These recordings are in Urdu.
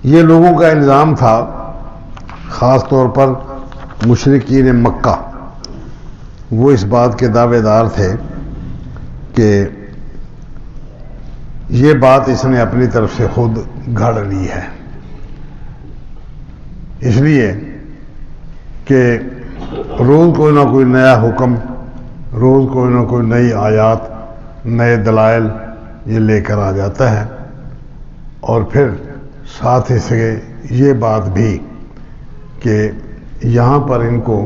یہ لوگوں کا الزام تھا، خاص طور پر مشرکین مکہ، وہ اس بات کے دعوے دار تھے کہ یہ بات اس نے اپنی طرف سے خود گھڑ لی ہے، اس لیے کہ روز کوئی نہ کوئی نیا حکم، روز کوئی نہ کوئی نئی آیات، نئے دلائل یہ لے کر آ جاتا ہے، اور پھر ساتھ ہی سے یہ بات بھی کہ یہاں پر ان کو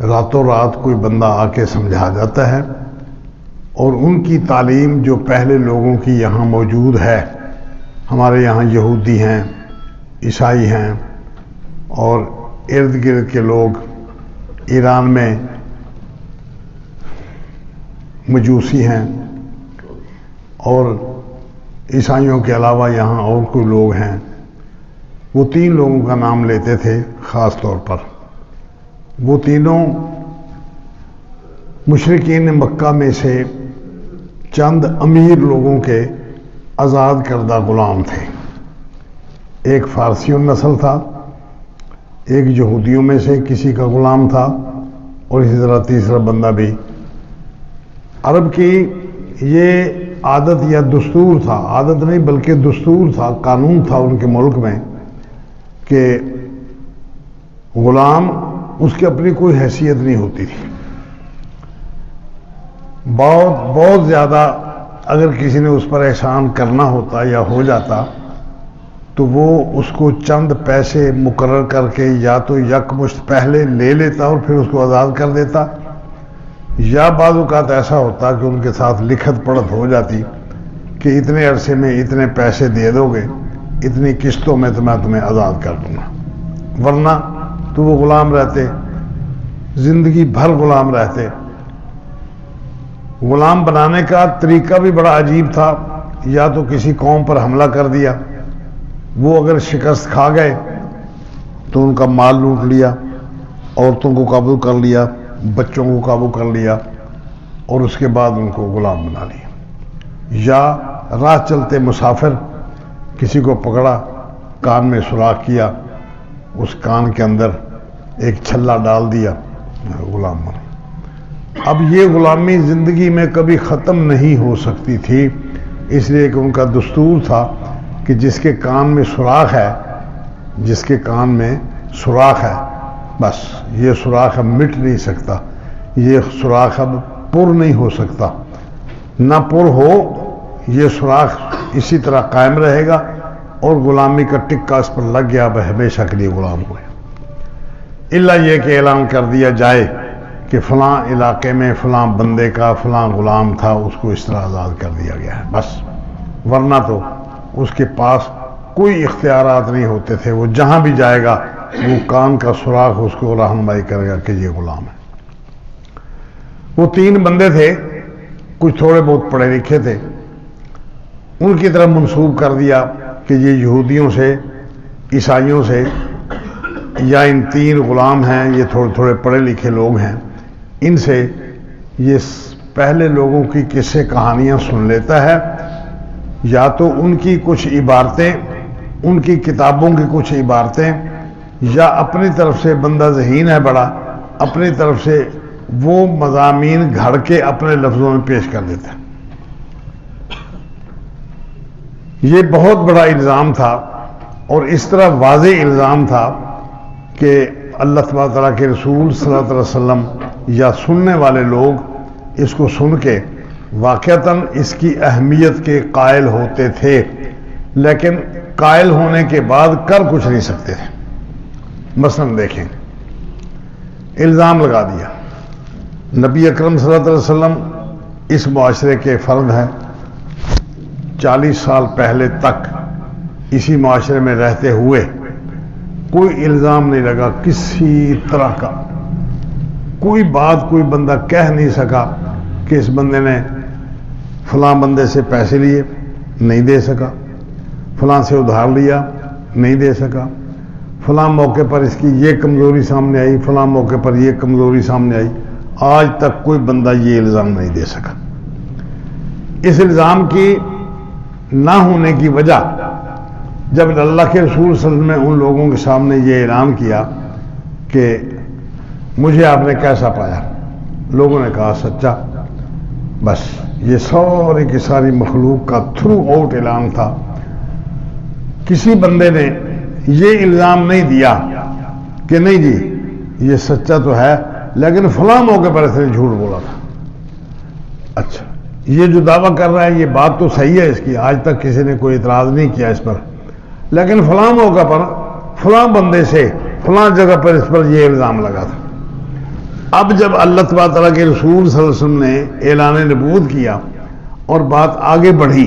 راتوں رات کوئی بندہ آ کے سمجھا جاتا ہے، اور ان کی تعلیم جو پہلے لوگوں کی یہاں موجود ہے، ہمارے یہاں یہودی ہیں، عیسائی ہیں، اور ارد گرد کے لوگ ایران میں مجوسی ہیں، اور عیسائیوں کے علاوہ یہاں اور کوئی لوگ ہیں، وہ تین لوگوں کا نام لیتے تھے خاص طور پر۔ وہ تینوں مشرکین مکہ میں سے چند امیر لوگوں کے آزاد کردہ غلام تھے۔ ایک فارسی النسل تھا، ایک یہودیوں میں سے کسی کا غلام تھا، اور اسی طرح تیسرا بندہ بھی۔ عرب کی یہ عادت یا دستور تھا، عادت نہیں بلکہ دستور تھا، قانون تھا ان کے ملک میں کہ غلام اس کی اپنی کوئی حیثیت نہیں ہوتی تھی۔ بہت زیادہ اگر کسی نے اس پر احسان کرنا ہوتا یا ہو جاتا تو وہ اس کو چند پیسے مقرر کر کے یا تو یکمشت پہلے لے لیتا اور پھر اس کو آزاد کر دیتا، یا بعض اوقات ایسا ہوتا کہ ان کے ساتھ لکھت پڑھت ہو جاتی کہ اتنے عرصے میں اتنے پیسے دے دو گے، اتنی قسطوں میں تو میں تمہیں آزاد کر دوں گا، ورنہ تو وہ غلام رہتے، زندگی بھر غلام رہتے۔ غلام بنانے کا طریقہ بھی بڑا عجیب تھا، یا تو کسی قوم پر حملہ کر دیا، وہ اگر شکست کھا گئے تو ان کا مال لوٹ لیا، عورتوں کو قابو کر لیا، بچوں کو قابو کر لیا، اور اس کے بعد ان کو غلام بنا لیا، یا راہ چلتے مسافر کسی کو پکڑا، کان میں سوراخ کیا، اس کان کے اندر ایک چھلا ڈال دیا، غلام بنا۔ اب یہ غلامی زندگی میں کبھی ختم نہیں ہو سکتی تھی، اس لیے کہ ان کا دستور تھا کہ جس کے کان میں سوراخ ہے، جس کے کان میں سوراخ ہے، بس یہ سوراخ اب مٹ نہیں سکتا، یہ سوراخ اب پر نہیں ہو سکتا، نہ پر ہو یہ سوراخ اسی طرح قائم رہے گا، اور غلامی کا ٹکا اس پر لگ گیا، اب ہمیشہ کے لیے غلام ہوئے، الا یہ کہ اعلان کر دیا جائے کہ فلاں علاقے میں فلاں بندے کا فلاں غلام تھا، اس کو اس طرح آزاد کر دیا گیا ہے، بس، ورنہ تو اس کے پاس کوئی اختیارات نہیں ہوتے تھے، وہ جہاں بھی جائے گا وہ کان کا سوراخ اس کو رہنمائی کرے گا کہ یہ غلام ہے۔ وہ تین بندے تھے، کچھ تھوڑے بہت پڑھے لکھے تھے، ان کی طرف منسوب کر دیا کہ یہ یہودیوں سے، عیسائیوں سے، یا ان تین غلام ہیں، یہ تھوڑے تھوڑے پڑھے لکھے لوگ ہیں، ان سے یہ پہلے لوگوں کی قصے کہانیاں سن لیتا ہے، یا تو ان کی کچھ عبارتیں، ان کی کتابوں کی کچھ عبارتیں، یا اپنی طرف سے بندہ ذہین ہے بڑا، اپنی طرف سے وہ مضامین گھڑ کے اپنے لفظوں میں پیش کر دیتا ہے۔ یہ بہت بڑا الزام تھا، اور اس طرح واضح الزام تھا کہ اللہ تبارک تعالیٰ کے رسول صلی اللہ علیہ وسلم یا سننے والے لوگ اس کو سن کے واقعتاً اس کی اہمیت کے قائل ہوتے تھے، لیکن قائل ہونے کے بعد کر کچھ نہیں سکتے تھے۔ مثلاً دیکھیں، الزام لگا دیا، نبی اکرم صلی اللہ علیہ وسلم اس معاشرے کے فرد ہیں، 40 سال پہلے تک اسی معاشرے میں رہتے ہوئے کوئی الزام نہیں لگا کسی طرح کا، کوئی بات کوئی بندہ کہہ نہیں سکا کہ اس بندے نے فلاں بندے سے پیسے لیے، نہیں دے سکا، فلاں سے ادھار لیا، نہیں دے سکا، فلاں موقع پر اس کی یہ کمزوری سامنے آئی، فلاں موقع پر یہ کمزوری سامنے آئی، آج تک کوئی بندہ یہ الزام نہیں دے سکا۔ اس الزام کی نہ ہونے کی وجہ جب اللہ کے رسول صلی اللہ علیہ وسلم نے ان لوگوں کے سامنے یہ اعلان کیا کہ مجھے آپ نے کیسا پایا، لوگوں نے کہا سچا. بس یہ ساری کی ساری مخلوق کا تھرو آؤٹ اعلان تھا. کسی بندے نے یہ الزام نہیں دیا کہ نہیں جی یہ سچا تو ہے لیکن فلاں موقع پر اس نے جھوٹ بولا تھا. اچھا، یہ جو دعویٰ کر رہا ہے یہ بات تو صحیح ہے اس کی، آج تک کسی نے کوئی اعتراض نہیں کیا اس پر، لیکن فلاں موقع پر فلاں بندے سے فلاں جگہ پر اس پر یہ الزام لگا تھا. اب جب اللہ تبارک تعالیٰ کے رسول صلی اللہ علیہ وسلم نے اعلان نبوت کیا اور بات آگے بڑھی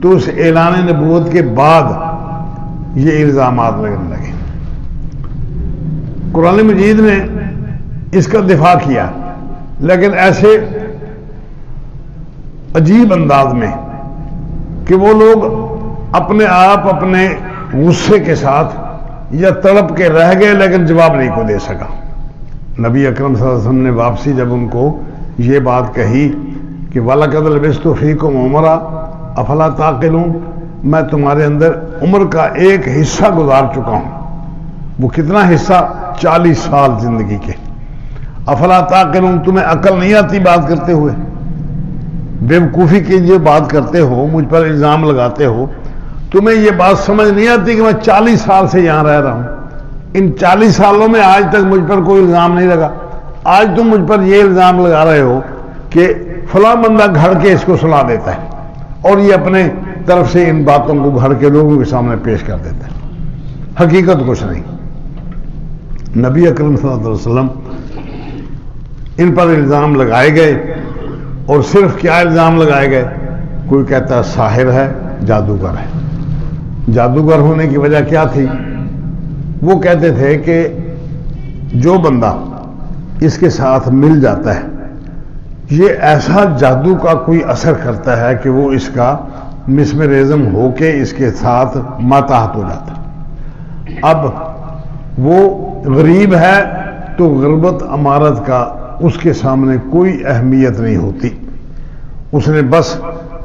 تو اس اعلان نبوت کے بعد یہ الزامات لگنے لگے. قرآن مجید نے اس کا دفاع کیا لیکن ایسے عجیب انداز میں کہ وہ لوگ اپنے آپ اپنے غصے کے ساتھ یا تڑپ کے رہ گئے لیکن جواب نہیں کو دے سکا. نبی اکرم صلی اللہ علیہ وسلم نے واپسی جب ان کو یہ بات کہی کہ وَلَقَدْ لَبِثْتُ فِيكُمْ عُمَرًا أَفَلَا تَعْقِلُونَ، میں تمہارے اندر عمر کا ایک حصہ گزار چکا ہوں. وہ کتنا حصہ؟ 40 سال زندگی کے. افلا تعقلون، تمہیں عقل نہیں آتی بات کرتے ہوئے؟ بیوقوفی کی جو بات کرتے ہو، مجھ پر الزام لگاتے ہو، تمہیں یہ بات سمجھ نہیں آتی کہ میں 40 سال سے یہاں رہ رہا ہوں، ان 40 سالوں میں آج تک مجھ پر کوئی الزام نہیں لگا. آج تم مجھ پر یہ الزام لگا رہے ہو کہ فلاں بندہ گھڑ کے اس کو سلا دیتا ہے اور یہ اپنے طرف سے ان باتوں کو گھڑ کے لوگوں کے سامنے پیش کر دیتا ہے. حقیقت کچھ نہیں. نبی اکرم صلی اللہ علیہ وسلم ان پر الزام لگائے گئے اور صرف کیا الزام لگائے گئے؟ کوئی کہتا ہے ساحر ہے، جادوگر ہے. جادوگر ہونے کی وجہ کیا تھی؟ وہ کہتے تھے کہ جو بندہ اس کے ساتھ مل جاتا ہے یہ ایسا جادو کا کوئی اثر کرتا ہے کہ وہ اس کا مسمرزم ہو کے اس کے ساتھ ماتحت ہو جاتا ہے. اب وہ غریب ہے تو غربت امارت کا اس کے سامنے کوئی اہمیت نہیں ہوتی. اس نے بس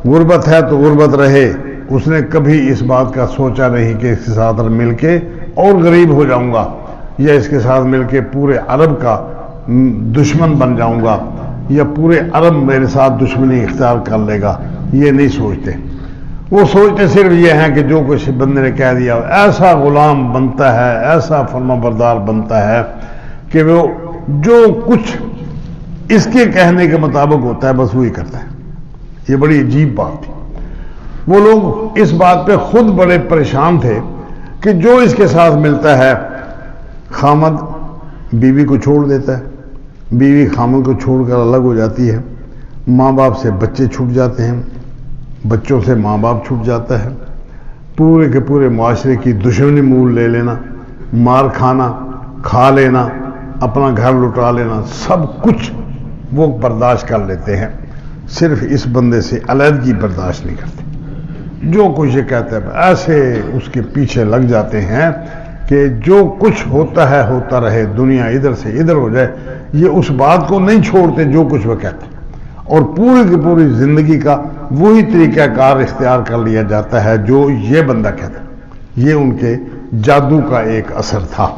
غربت ہے تو غربت رہے، اس نے کبھی اس بات کا سوچا نہیں کہ اس کے ساتھ مل کے اور غریب ہو جاؤں گا یا اس کے ساتھ مل کے پورے عرب کا دشمن بن جاؤں گا یا پورے عرب میرے ساتھ دشمنی اختیار کر لے گا. یہ نہیں سوچتے. وہ سوچتے صرف یہ ہیں کہ جو کچھ بندے نے کہہ دیا ایسا غلام بنتا ہے، ایسا فرما بردار بنتا ہے کہ وہ جو کچھ اس کے کہنے کے مطابق ہوتا ہے بس وہی کرتا ہے. یہ بڑی عجیب بات تھی. وہ لوگ اس بات پہ خود بڑے پریشان تھے کہ جو اس کے ساتھ ملتا ہے خامد بیوی کو چھوڑ دیتا ہے، بیوی خامد کو چھوڑ کر الگ ہو جاتی ہے، ماں باپ سے بچے چھوٹ جاتے ہیں، بچوں سے ماں باپ چھوٹ جاتا ہے، پورے کے پورے معاشرے کی دشمنی مول لے لینا، مار کھانا، کھا لینا، اپنا گھر لٹا لینا، سب کچھ وہ برداشت کر لیتے ہیں. صرف اس بندے سے علیحدگی برداشت نہیں کرتے. جو کچھ یہ کہتا ہے ایسے اس کے پیچھے لگ جاتے ہیں کہ جو کچھ ہوتا ہے ہوتا رہے، دنیا ادھر سے ادھر ہو جائے. یہ اس بات کو نہیں چھوڑتے جو کچھ وہ کہتے ہیں اور پوری کی پوری زندگی کا وہی طریقہ کار اختیار کر لیا جاتا ہے جو یہ بندہ کہتا ہے. یہ ان کے جادو کا ایک اثر تھا.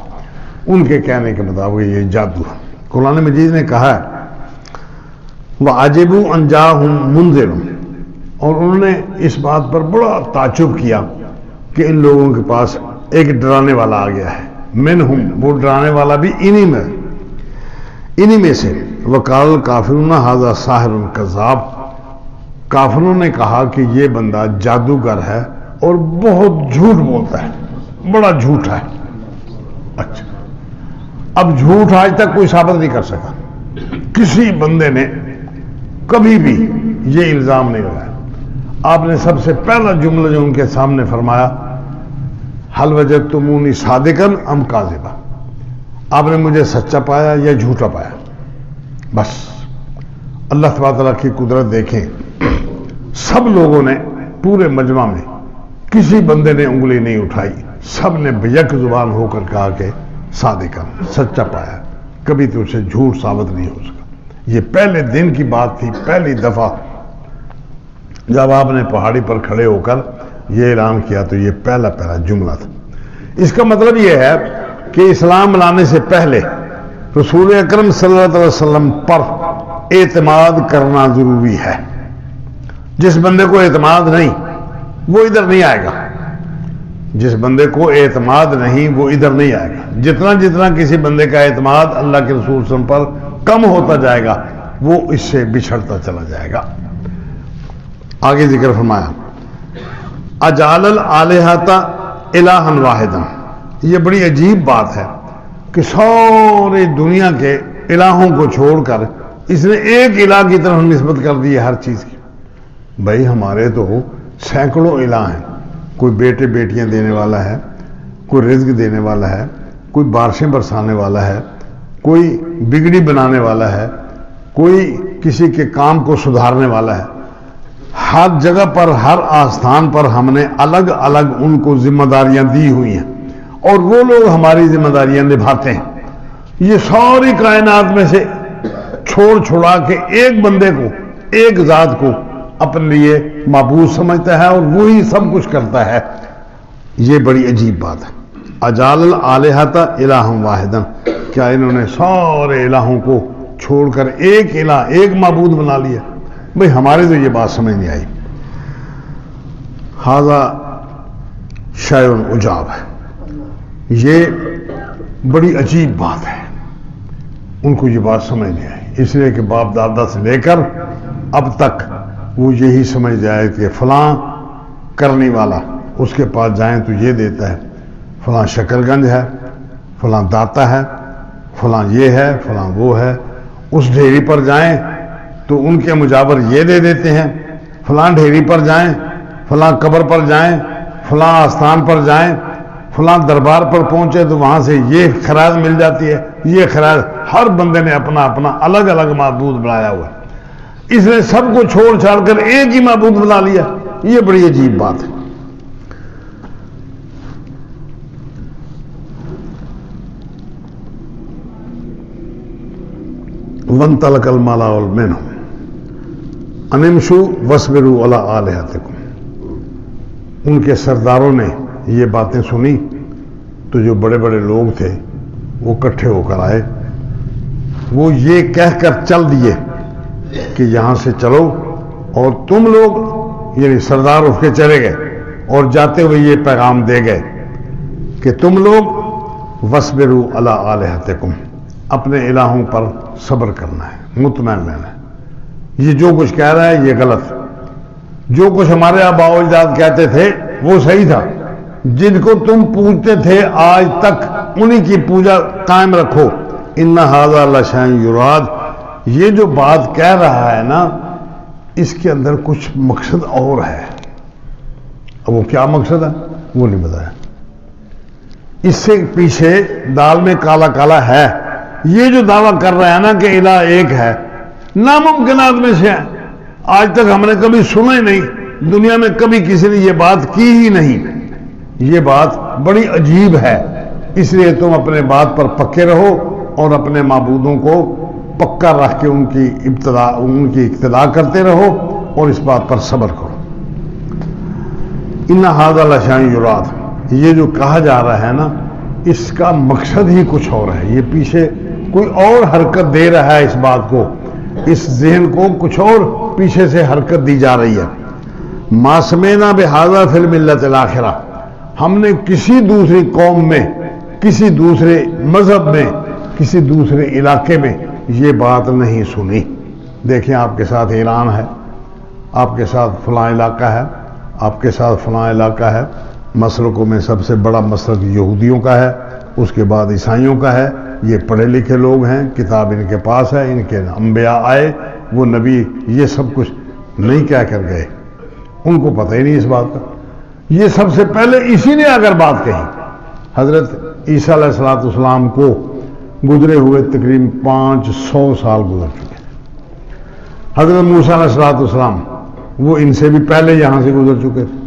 ان کے کہنے کے مطابق یہ جادو ہے. قرآن مجید نے کہا ہے وَعَجِبُوا أَن جَاءَهُم مُنذِرٌ، اور انہوں نے اس بات پر بڑا تعجب کیا کہ ان لوگوں کے پاس ایک ڈرانے والا آ گیا ہے. منہم، وہ ڈرانے والا بھی انہی میں سے. وَقَالَ الْكَافِرُونَ هَذَا سَاحِرٌ كَذَّابٌ، کافروں نے کہا کہ یہ بندہ جادوگر ہے اور بہت جھوٹ بولتا ہے، بڑا جھوٹا ہے. اچھا، اب جھوٹ آج تک کوئی ثابت نہیں کر سکا. کسی بندے نے کبھی بھی یہ الزام نہیں لگایا. آپ نے سب سے پہلا جملہ جو ان کے سامنے فرمایا حل وجدتمونی صادقا ام کاذبا، آپ نے مجھے سچا پایا یا جھوٹا پایا. بس اللہ تبارک تعالیٰ کی قدرت دیکھیں. سب لوگوں نے پورے مجمع میں کسی بندے نے انگلی نہیں اٹھائی، سب نے بیک زبان ہو کر کہا کہ صادقا، سچا پایا، کبھی تو اسے جھوٹ ثابت نہیں ہو سکا. یہ پہلے دن کی بات تھی. پہلی دفعہ جب آپ نے پہاڑی پر کھڑے ہو کر یہ اعلان کیا تو یہ پہلا جملہ تھا۔ اس کا مطلب یہ ہے کہ اسلام لانے سے پہلے رسول اکرم صلی اللہ علیہ وسلم پر اعتماد کرنا ضروری ہے۔ جس بندے کو اعتماد نہیں وہ ادھر نہیں آئے گا، جس بندے کو اعتماد نہیں وہ ادھر نہیں آئے گا۔ جتنا جتنا کسی بندے کا اعتماد اللہ کے رسول صلی اللہ علیہ وسلم پر کم ہوتا جائے گا وہ اس سے بچھڑتا چلا جائے گا۔ آگے ذکر فرمایا اجعل الالہۃ الہا واحدا، یہ بڑی عجیب بات ہے کہ ساری دنیا کے الہوں کو چھوڑ کر اس نے ایک الہ کی طرف نسبت کر دی ہے ہر چیز کی۔ بھائی ہمارے تو سینکڑوں الہ ہیں، کوئی بیٹے بیٹیاں دینے والا ہے، کوئی رزق دینے والا ہے، کوئی بارشیں برسانے والا ہے، کوئی بگڑی بنانے والا ہے، کوئی کسی کے کام کو سدھارنے والا ہے۔ ہر جگہ پر ہر آستان پر ہم نے الگ الگ ان کو ذمہ داریاں دی ہوئی ہیں اور وہ لوگ ہماری ذمہ داریاں نبھاتے ہیں۔ یہ ساری کائنات میں سے چھوڑ چھڑا کے ایک بندے کو، ایک ذات کو اپنے لیے معبود سمجھتا ہے اور وہی سب کچھ کرتا ہے۔ یہ بڑی عجیب بات ہے۔ اجعل الالہۃ الہا واحدا، کیا انہوں نے سارے الہوں کو چھوڑ کر ایک الہ، ایک معبود بنا لیا؟ بھئی ہمارے تو یہ بات سمجھ نہیں آئی۔ ھذا شیء عجاب ہے، یہ بڑی عجیب بات ہے، ان کو یہ بات سمجھ نہیں آئی، اس لیے کہ باپ دادا سے لے کر اب تک وہ یہی سمجھ جائے کہ فلاں کرنے والا اس کے پاس جائیں تو یہ دیتا ہے، فلاں شکر گنج ہے، فلاں داتا ہے، فلاں یہ ہے، فلاں وہ ہے، اس ڈھیری پر جائیں تو ان کے مجاور یہ دے دیتے ہیں، فلاں ڈھیری پر جائیں، فلاں قبر پر جائیں، فلاں آستان پر جائیں، فلاں دربار پر پہنچے تو وہاں سے یہ خراج مل جاتی ہے، یہ خراج۔ ہر بندے نے اپنا اپنا الگ الگ معبود بنایا ہوا ہے، اس نے سب کو چھوڑ چھاڑ کر ایک ہی معبود بنا لیا۔ یہ بڑی عجیب بات ہے۔ وَانْطَلَقَ الْمَلَأُ مِنْهُمْ أَنِ امْشُوا وَاصْبِرُوا عَلَىٰ آلِهَتِكُمْ، ان کے سرداروں نے یہ باتیں سنی تو جو بڑے بڑے لوگ تھے وہ اکٹھے ہو کر آئے، وہ یہ کہہ کر چل دیے کہ یہاں سے چلو، اور تم لوگ، یعنی سردار اٹھ کے چلے گئے اور جاتے ہوئے یہ پیغام دے گئے کہ تم لوگ وَاصْبِرُوا عَلَىٰ آلِهَتِكُمْ، اپنے الہوں پر صبر کرنا ہے، مطمئن رہنا ہے۔ یہ جو کچھ کہہ رہا ہے یہ غلط، جو کچھ ہمارے آباء و اجداد کہتے تھے وہ صحیح تھا، جن کو تم پوجتے تھے آج تک انہی کی پوجا قائم رکھو۔ ان ھذا لشیء یراد، یہ جو بات کہہ رہا ہے نا اس کے اندر کچھ مقصد اور ہے، اب وہ کیا مقصد ہے وہ نہیں بتایا، اس سے پیچھے دال میں کالا کالا ہے۔ یہ جو دعویٰ کر رہا ہے نا کہ الہ ایک ہے، ناممکنات میں سے ہے، آج تک ہم نے کبھی سنا ہی نہیں، دنیا میں کبھی کسی نے یہ بات کی ہی نہیں۔ یہ بات بڑی عجیب ہے، اس لیے تم اپنے بات پر پکے رہو اور اپنے معبودوں کو پکا رکھ کے ان کی اقتداء کرتے رہو اور اس بات پر صبر کرو۔ ان ھذا لشیء یراد، یہ جو کہا جا رہا ہے نا اس کا مقصد ہی کچھ اور ہے، یہ پیچھے کوئی اور حرکت دے رہا ہے، اس بات کو، اس ذہن کو کچھ اور پیچھے سے حرکت دی جا رہی ہے۔ ما سمعنا بھذا فی الملۃ الاخرہ، ہم نے کسی دوسری قوم میں، کسی دوسرے مذہب میں، کسی دوسرے علاقے میں یہ بات نہیں سنی۔ دیکھیں آپ کے ساتھ ایران ہے، آپ کے ساتھ فلاں علاقہ ہے، آپ کے ساتھ فلاں علاقہ ہے، مسلکوں میں سب سے بڑا مسلک یہودیوں کا ہے، اس کے بعد عیسائیوں کا ہے، یہ پڑھے لکھے لوگ ہیں، کتاب ان کے پاس ہے، ان کے انبیاء آئے، وہ نبی یہ سب کچھ نہیں کہہ کر گئے، ان کو پتہ ہی نہیں اس بات کا۔ یہ سب سے پہلے اسی نے اگر بات کہی، حضرت عیسیٰ علیہ السلام کو گزرے ہوئے تقریباً 500 سال گزر چکے، حضرت موسیٰ علیہ السلام وہ ان سے بھی پہلے یہاں سے گزر چکے تھے،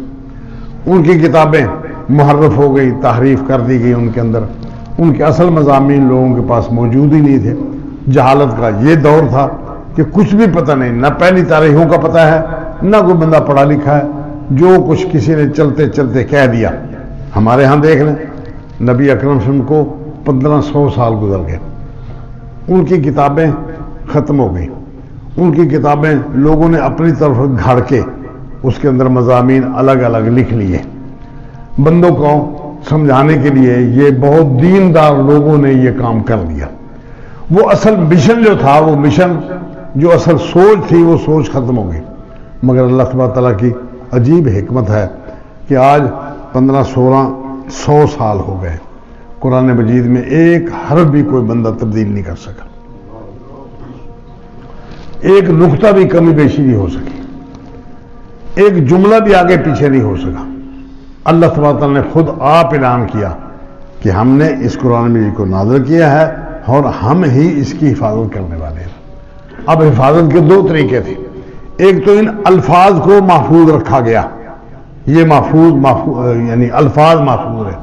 ان کی کتابیں محرف ہو گئی، تحریف کر دی گئی ان کے اندر، ان کے اصل مضامین لوگوں کے پاس موجود ہی نہیں تھے۔ جہالت کا یہ دور تھا کہ کچھ بھی پتہ نہیں، نہ پہلی تاریخوں کا پتہ ہے، نہ کوئی بندہ پڑھا لکھا ہے، جو کچھ کسی نے چلتے چلتے کہہ دیا. ہمارے ہاں دیکھ لیں نبی اکرم صلی اللہ علیہ وسلم کو 1500 سال گزر گئے. ان کی کتابیں ختم ہو گئی. ان کی کتابیں لوگوں نے اپنی طرف گھڑ کے اس کے اندر مضامین الگ الگ لکھ لیے. بندوں کو سمجھانے کے لیے یہ بہت دیندار لوگوں نے یہ کام کر لیا. وہ اصل مشن جو تھا، وہ مشن جو اصل سوچ تھی، وہ سوچ ختم ہو گئی. مگر اللہ تبارک تعالیٰ کی عجیب حکمت ہے کہ آج 1500 سال ہو گئے، قرآن مجید میں ایک حرف بھی کوئی بندہ تبدیل نہیں کر سکا، ایک نقطہ بھی کمی بیشی نہیں ہو سکی، ایک جملہ بھی آگے پیچھے نہیں ہو سکا. اللہ تبارک تعالیٰ نے خود آپ اعلان کیا کہ ہم نے اس قرآن مجید کو نازل کیا ہے اور ہم ہی اس کی حفاظت کرنے والے ہیں. اب حفاظت کے دو طریقے تھے. ایک تو ان الفاظ کو محفوظ رکھا گیا، یہ محفوظ یعنی الفاظ محفوظ ہے.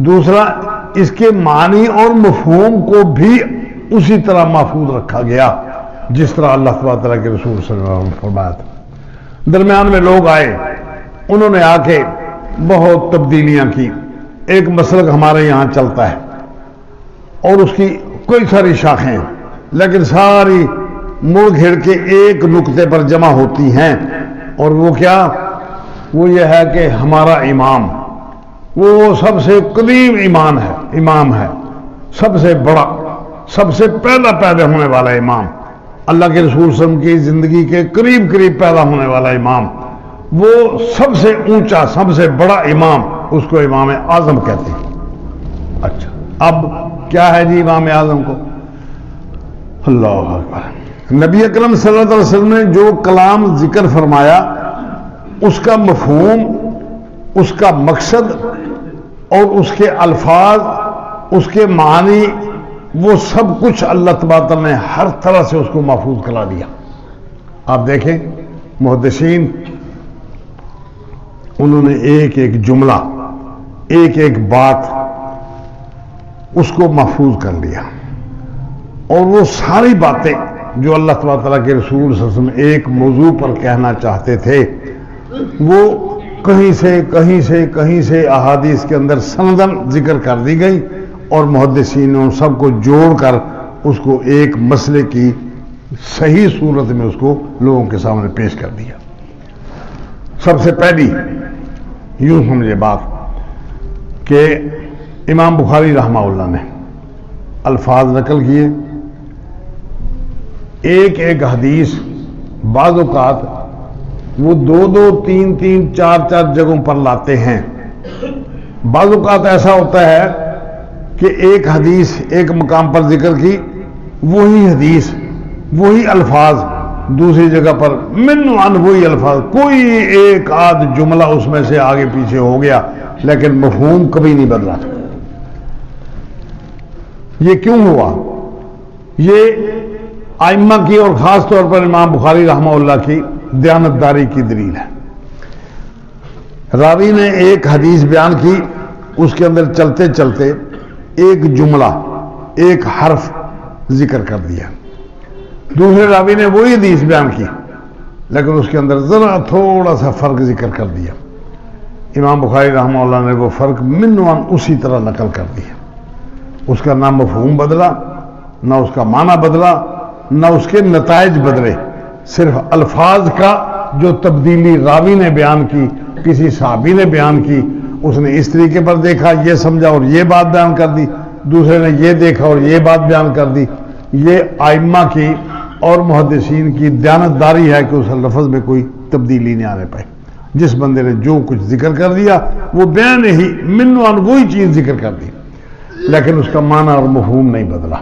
دوسرا اس کے معنی اور مفہوم کو بھی اسی طرح محفوظ رکھا گیا جس طرح اللہ تبارک تعالیٰ کے رسول صلی اللہ علیہ وسلم نے فرمایا تھا. درمیان میں لوگ آئے، انہوں نے آ کے بہت تبدیلیاں کی. ایک مسلک ہمارے یہاں چلتا ہے اور اس کی کوئی ساری شاخیں ہیں، لیکن ساری مڑ گھڑ کے ایک نقطے پر جمع ہوتی ہیں، اور وہ کیا؟ وہ یہ ہے کہ ہمارا امام وہ سب سے قدیم امام ہے، سب سے بڑا، سب سے پہلا پیدا ہونے والا امام، اللہ کے رسول صلی اللہ علیہ وسلم کی زندگی کے قریب قریب پیدا ہونے والا امام، وہ سب سے اونچا، سب سے بڑا امام، اس کو امام اعظم کہتے ہیں. اچھا اب کیا ہے جی امام اعظم کو؟ اللہ اکبر. نبی اکرم صلی اللہ علیہ وسلم نے جو کلام ذکر فرمایا، اس کا مفہوم، اس کا مقصد اور اس کے الفاظ، اس کے معنی، وہ سب کچھ اللہ تبارک تعالیٰ نے ہر طرح سے اس کو محفوظ کرا دیا. آپ دیکھیں محدثین، انہوں نے ایک ایک جملہ، ایک ایک بات اس کو محفوظ کر لیا، اور وہ ساری باتیں جو اللہ تبارک تعالیٰ کے رسول صلی اللہ علیہ وسلم ایک موضوع پر کہنا چاہتے تھے، وہ کہیں سے احادیث کے اندر سندن ذکر کر دی گئی، اور محدثین نے ان سب کو جوڑ کر اس کو ایک مسئلے کی صحیح صورت میں اس کو لوگوں کے سامنے پیش کر دیا. سب سے پہلی یوں سمجھے بات کہ امام بخاری رحمہ اللہ نے الفاظ نقل کیے. ایک ایک حدیث بعض اوقات وہ دو تین چار جگہوں پر لاتے ہیں. بعض اوقات ایسا ہوتا ہے کہ ایک حدیث ایک مقام پر ذکر کی، وہی حدیث وہی الفاظ دوسری جگہ پر من وہی الفاظ، کوئی ایک آدھ جملہ اس میں سے آگے پیچھے ہو گیا، لیکن مفہوم کبھی نہیں بدلا. یہ کیوں ہوا؟ یہ ائمہ کی اور خاص طور پر امام بخاری رحمہ اللہ کی دیانتداری کی دلیل ہے. راوی نے ایک حدیث بیان کی، اس کے اندر چلتے چلتے ایک جملہ، ایک حرف ذکر کر دیا. دوسرے راوی نے وہی حدیث بیان کی، لیکن اس کے اندر ذرا تھوڑا سا فرق ذکر کر دیا. امام بخاری رحمہ اللہ نے وہ فرق منوان اسی طرح نقل کر دیا. اس کا نہ مفہوم بدلا، نہ اس کا معنی بدلا، نہ اس کے نتائج بدلے. صرف الفاظ کا جو تبدیلی راوی نے بیان کی، کسی صحابی نے بیان کی، اس نے اس طریقے پر دیکھا، یہ سمجھا اور یہ بات بیان کر دی، دوسرے نے یہ دیکھا اور یہ بات بیان کر دی. یہ ائمہ کی اور محدثین کی دیانتداری ہے کہ اس لفظ میں کوئی تبدیلی نہیں آنے پائے. جس بندے نے جو کچھ ذکر کر دیا وہ بیان ہی منوان وہی چیز ذکر کر دی، لیکن اس کا معنی اور مفہوم نہیں بدلا.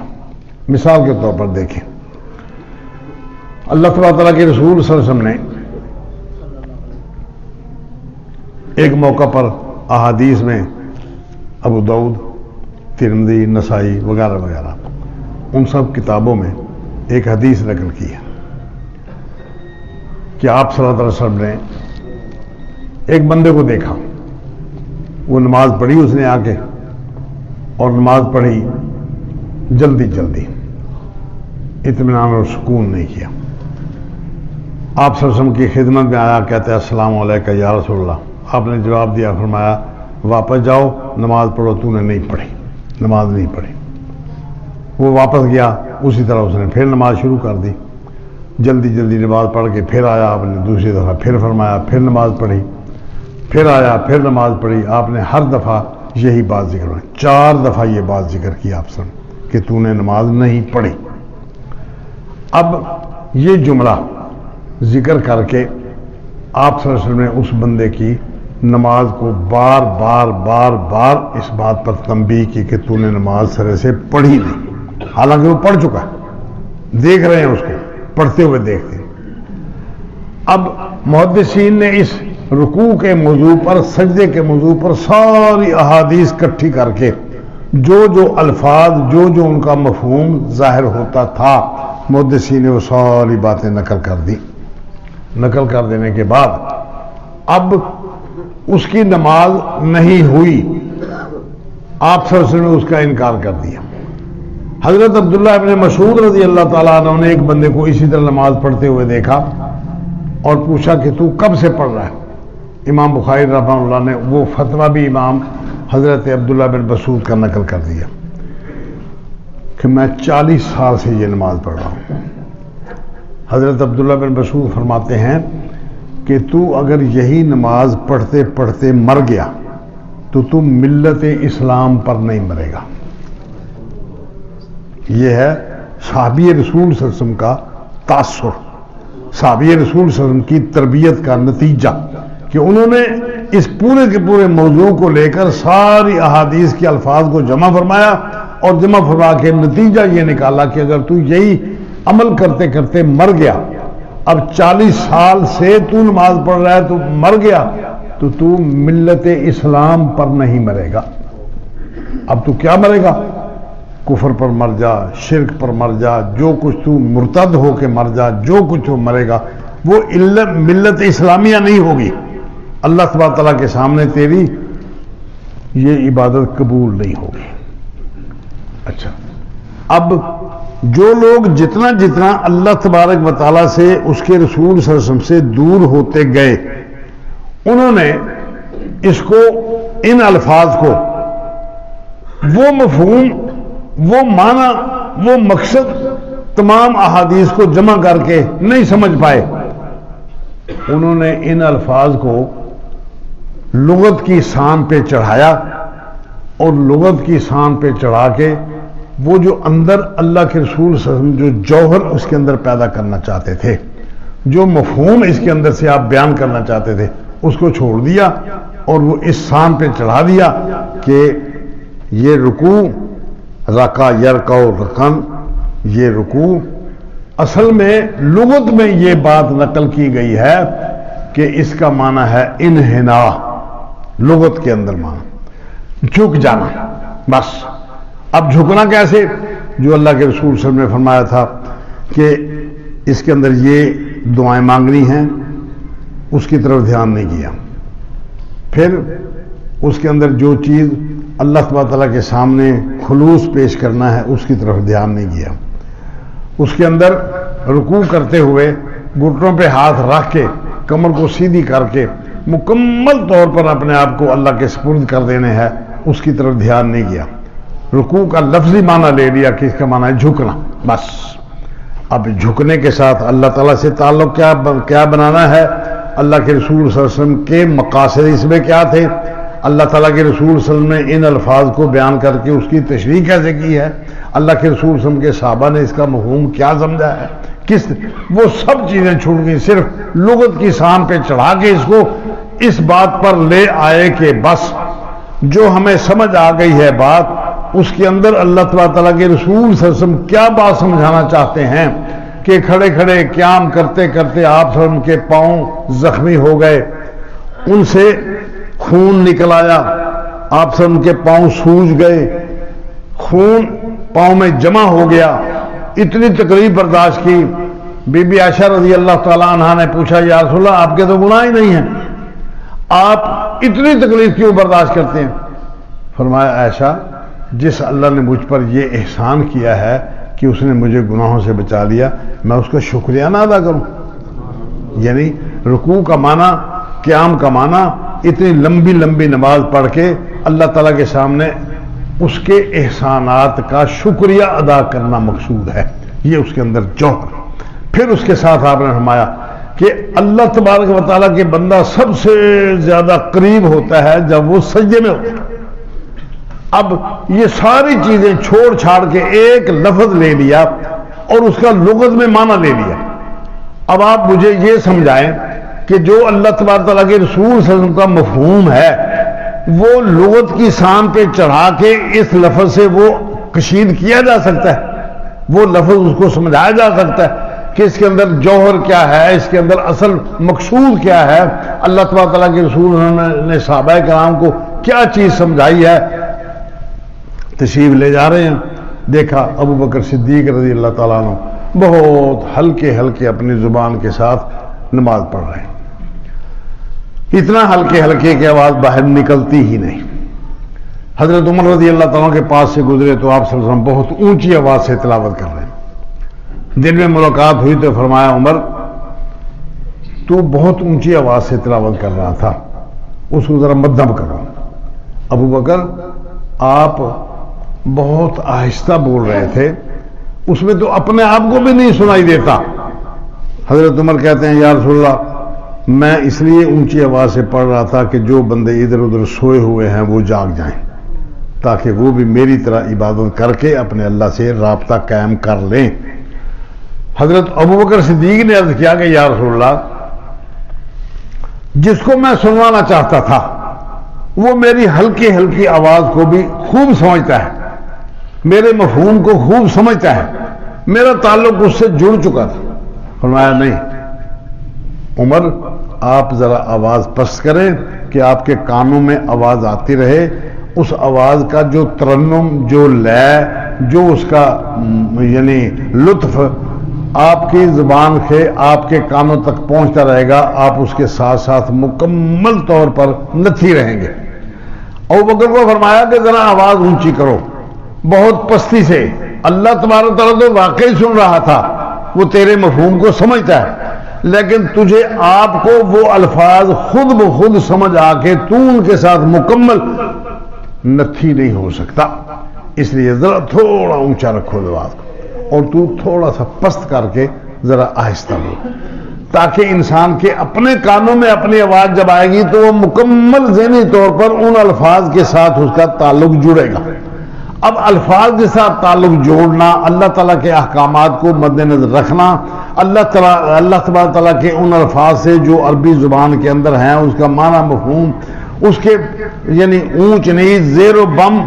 مثال کے طور پر دیکھیں، اللہ تبارک تعالیٰ کے رسول صلی اللہ علیہ وسلم نے ایک موقع پر احادیث میں ابو داؤد، ترمذی، نسائی وغیرہ وغیرہ ان سب کتابوں میں ایک حدیث نقل کی ہے کہ آپ صلی اللہ علیہ وسلم نے ایک بندے کو دیکھا، وہ نماز پڑھی اس نے آ کے، اور نماز پڑھی جلدی اطمینان اور سکون نہیں کیا. آپ صلی اللہ علیہ وسلم کی خدمت میں آیا، کہتے ہیں السلام علیکم یا رسول اللہ۔ آپ نے جواب دیا، فرمایا واپس جاؤ، نماز پڑھو، تو نے نہیں پڑھی، نماز نہیں پڑھی۔ وہ واپس گیا، اسی طرح اس نے پھر نماز شروع کر دی، جلدی جلدی نماز پڑھ کے پھر آیا، آپ نے دوسری دفعہ پھر فرمایا، پھر نماز پڑھی، پھر آیا، پھر نماز پڑھی۔ آپ نے ہر دفعہ یہی بات ذکر کی، 4 دفعہ یہ بات ذکر کی آپ سے کہ تو نے نماز نہیں پڑھی۔ اب یہ جملہ ذکر کر کے آپ صلی اللہ علیہ وسلم نے اس بندے کی نماز کو بار بار بار بار اس بات پر تنبیہ کی کہ تو نے نماز سرے سے پڑھی نہیں، حالانکہ وہ پڑھ چکا ہے، دیکھ رہے ہیں اس کو پڑھتے ہوئے دیکھتے ہیں۔ اب محدثین نے اس رکوع کے موضوع پر، سجدے کے موضوع پر ساری احادیث اکٹھی کر کے جو جو الفاظ، جو جو ان کا مفہوم ظاہر ہوتا تھا، محدثین نے وہ ساری باتیں نقل کر دی۔ نقل کر دینے کے بعد اب اس کی نماز نہیں ہوئی، آپ صلی اللہ علیہ وسلم نے اس کا انکار کر دیا۔ حضرت عبداللہ ابن مسعود رضی اللہ تعالیٰ عنہ نے ایک بندے کو اسی طرح نماز پڑھتے ہوئے دیکھا اور پوچھا کہ تو کب سے پڑھ رہا ہے؟ امام بخاری رحمہ اللہ نے وہ فتویٰ بھی امام حضرت عبداللہ بن مسعود کا نقل کر دیا کہ میں 40 سال سے یہ نماز پڑھ رہا ہوں۔ حضرت عبداللہ بن مسعود فرماتے ہیں کہ تو اگر یہی نماز پڑھتے پڑھتے مر گیا تو ملت اسلام پر نہیں مرے گا۔ یہ ہے صحابی رسول صلی اللہ علیہ وسلم کا تاثر، صحابی رسول صلی اللہ علیہ وسلم کی تربیت کا نتیجہ کہ انہوں نے اس پورے کے پورے موضوع کو لے کر ساری احادیث کے الفاظ کو جمع فرمایا اور جمع فرما کے نتیجہ یہ نکالا کہ اگر تو یہی عمل کرتے کرتے مر گیا، اب 40 سال سے تو نماز پڑھ رہا ہے تو مر گیا تو ملت اسلام پر نہیں مرے گا۔ اب تو کیا مرے گا؟ کفر پر مر جا، شرک پر مر جا، جو کچھ تو مرتد ہو کے مر جا، جو کچھ تو مرے گا وہ ملت اسلامیہ نہیں ہوگی، اللہ تبارک تعالیٰ کے سامنے تیری یہ عبادت قبول نہیں ہوگی۔ اچھا، اب جو لوگ جتنا جتنا اللہ تبارک و تعالیٰ سے، اس کے رسول صلی اللہ علیہ وسلم سے دور ہوتے گئے، انہوں نے اس کو، ان الفاظ کو، وہ مفہوم، وہ معنی، وہ مقصد تمام احادیث کو جمع کر کے نہیں سمجھ پائے۔ انہوں نے ان الفاظ کو لغت کی شان پہ چڑھایا اور لغت کی شان پہ چڑھا کے وہ جو اندر اللہ کے رسول صلی اللہ علیہ وسلم جو جوہر اس کے اندر پیدا کرنا چاہتے تھے، جو مفہوم اس کے اندر سے آپ بیان کرنا چاہتے تھے، اس کو چھوڑ دیا اور وہ اس شان پہ چڑھا دیا کہ یہ رکوع، رکع یرکع رکن، یہ رکوع اصل میں لغت میں یہ بات نقل کی گئی ہے کہ اس کا معنی ہے انحنا، لغت کے اندر معنی جھک جانا، بس۔ اب جھکنا کیسے؟ جو اللہ کے رسول صلی اللہ علیہ وسلم نے فرمایا تھا کہ اس کے اندر یہ دعائیں مانگنی ہیں، اس کی طرف دھیان نہیں کیا۔ پھر اس کے اندر جو چیز اللہ تبارک تعالیٰ کے سامنے خلوص پیش کرنا ہے، اس کی طرف دھیان نہیں کیا۔ اس کے اندر رکوع کرتے ہوئے گھٹنوں پہ ہاتھ رکھ کے کمر کو سیدھی کر کے مکمل طور پر اپنے آپ کو اللہ کے سپرد کر دینے ہے، اس کی طرف دھیان نہیں کیا۔ رکوع کا لفظی معنی لے لیا کہ اس کا معنی ہے جھکنا، بس۔ اب جھکنے کے ساتھ اللہ تعالیٰ سے تعلق کیا بنانا ہے؟ اللہ کے رسول صلی اللہ علیہ وسلم کے مقاصد اس میں کیا تھے؟ اللہ تعالیٰ کے رسول صلی اللہ علیہ وسلم نے ان الفاظ کو بیان کر کے اس کی تشریح کیسے کی ہے؟ اللہ کے رسول صلی اللہ علیہ وسلم کے صحابہ نے اس کا مفہوم کیا سمجھا ہے؟ وہ سب چیزیں چھوٹ گئی، صرف لغت کی شان پہ چڑھا کے اس کو اس بات پر لے آئے کہ بس جو ہمیں سمجھ آ گئی ہے بات، اس کے اندر اللہ تعالیٰ کے رسول صلی اللہ علیہ وسلم کیا بات سمجھانا چاہتے ہیں کہ کھڑے کھڑے قیام کرتے کرتے آپ صلی اللہ علیہ وسلم کے پاؤں زخمی ہو گئے، ان سے خون نکل آیا، آپ صلی اللہ علیہ وسلم کے پاؤں سوج گئے، خون پاؤں میں جمع ہو گیا، اتنی تکلیف برداشت کی۔ بی بی عائشہ رضی اللہ تعالیٰ عنہ نے پوچھا یا رسول اللہ آپ کے تو گناہ ہی نہیں ہیں، آپ اتنی تکلیف کیوں برداشت کرتے ہیں؟ فرمایا عائشہ، جس اللہ نے مجھ پر یہ احسان کیا ہے کہ اس نے مجھے گناہوں سے بچا لیا، میں اس کا شکریہ نہ ادا کروں؟ یعنی رکوع کا معنی، قیام کا معنی اتنی لمبی لمبی نماز پڑھ کے اللہ تعالیٰ کے سامنے اس کے احسانات کا شکریہ ادا کرنا مقصود ہے، یہ اس کے اندر جوہر۔ پھر اس کے ساتھ آپ نے فرمایا کہ اللہ تبارک و تعالیٰ کے بندہ سب سے زیادہ قریب ہوتا ہے جب وہ سجدے میں ہوتا ہے۔ اب یہ ساری چیزیں چھوڑ چھاڑ کے ایک لفظ لے لیا اور اس کا لغت میں معنی لے لیا۔ اب آپ مجھے یہ سمجھائیں کہ جو اللہ تبارک تعالیٰ کے رسول صلی اللہ علیہ وسلم کا مفہوم ہے وہ لغت کی سان پہ چڑھا کے اس لفظ سے وہ کشید کیا جا سکتا ہے؟ وہ لفظ اس کو سمجھایا جا سکتا ہے کہ اس کے اندر جوہر کیا ہے، اس کے اندر اصل مقصود کیا ہے، اللہ تبارک تعالیٰ کے رسول نے صحابہ کرام کو کیا چیز سمجھائی ہے؟ تشریف لے جا رہے ہیں، دیکھا ابو بکر صدیق رضی اللہ تعالیٰ عنہ بہت ہلکے ہلکے اپنی زبان کے ساتھ نماز پڑھ رہے ہیں، اتنا ہلکے ہلکے کی آواز باہر نکلتی ہی نہیں۔ حضرت عمر رضی اللہ تعالیٰ کے پاس سے گزرے تو آپ صلی اللہ علیہ وسلم بہت اونچی آواز سے تلاوت کر رہے ہیں۔ دن میں ملاقات ہوئی تو فرمایا عمر تو بہت اونچی آواز سے تلاوت کر رہا تھا، اس کو ذرا مدھم کرو۔ ابو بکر آپ بہت آہستہ بول رہے تھے، اس میں تو اپنے آپ کو بھی نہیں سنائی دیتا۔ حضرت عمر کہتے ہیں یا رسول اللہ میں اس لیے اونچی آواز سے پڑھ رہا تھا کہ جو بندے ادھر ادھر سوئے ہوئے ہیں وہ جاگ جائیں، تاکہ وہ بھی میری طرح عبادت کر کے اپنے اللہ سے رابطہ قائم کر لیں۔ حضرت ابو بکر صدیق نے عرض کیا کہ یا رسول اللہ جس کو میں سنوانا چاہتا تھا وہ میری ہلکی ہلکی آواز کو بھی خوب سمجھتا ہے، میرے مفہوم کو خوب سمجھتا ہے، میرا تعلق اس سے جڑ چکا تھا۔ فرمایا نہیں عمر آپ ذرا آواز پست کریں کہ آپ کے کانوں میں آواز آتی رہے، اس آواز کا جو ترنم، جو لے، جو اس کا یعنی لطف آپ کی زبان سے آپ کے کانوں تک پہنچتا رہے گا، آپ اس کے ساتھ ساتھ مکمل طور پر نتھی رہیں گے۔ ابو بکر کو فرمایا کہ ذرا آواز اونچی کرو، بہت پستی سے۔ اللہ تبارک تعالیٰ تو واقعی سن رہا تھا، وہ تیرے مفہوم کو سمجھتا ہے، لیکن تجھے آپ کو وہ الفاظ خود بخود سمجھ آ کے تو ان کے ساتھ مکمل نتھی نہیں ہو سکتا، اس لیے ذرا تھوڑا اونچا رکھو آواز کو اور تو تھوڑا سا پست کر کے ذرا آہستہ ہو، تاکہ انسان کے اپنے کانوں میں اپنی آواز جب آئے گی تو وہ مکمل ذہنی طور پر ان الفاظ کے ساتھ اس کا تعلق جڑے گا۔ اب الفاظ کے ساتھ تعلق جوڑنا، اللہ تعالیٰ کے احکامات کو مد نظر رکھنا، اللہ تبارک تعالیٰ کے ان الفاظ سے جو عربی زبان کے اندر ہیں اس کا معنی مفہوم، اس کے یعنی اونچ نیچ زیر و بم،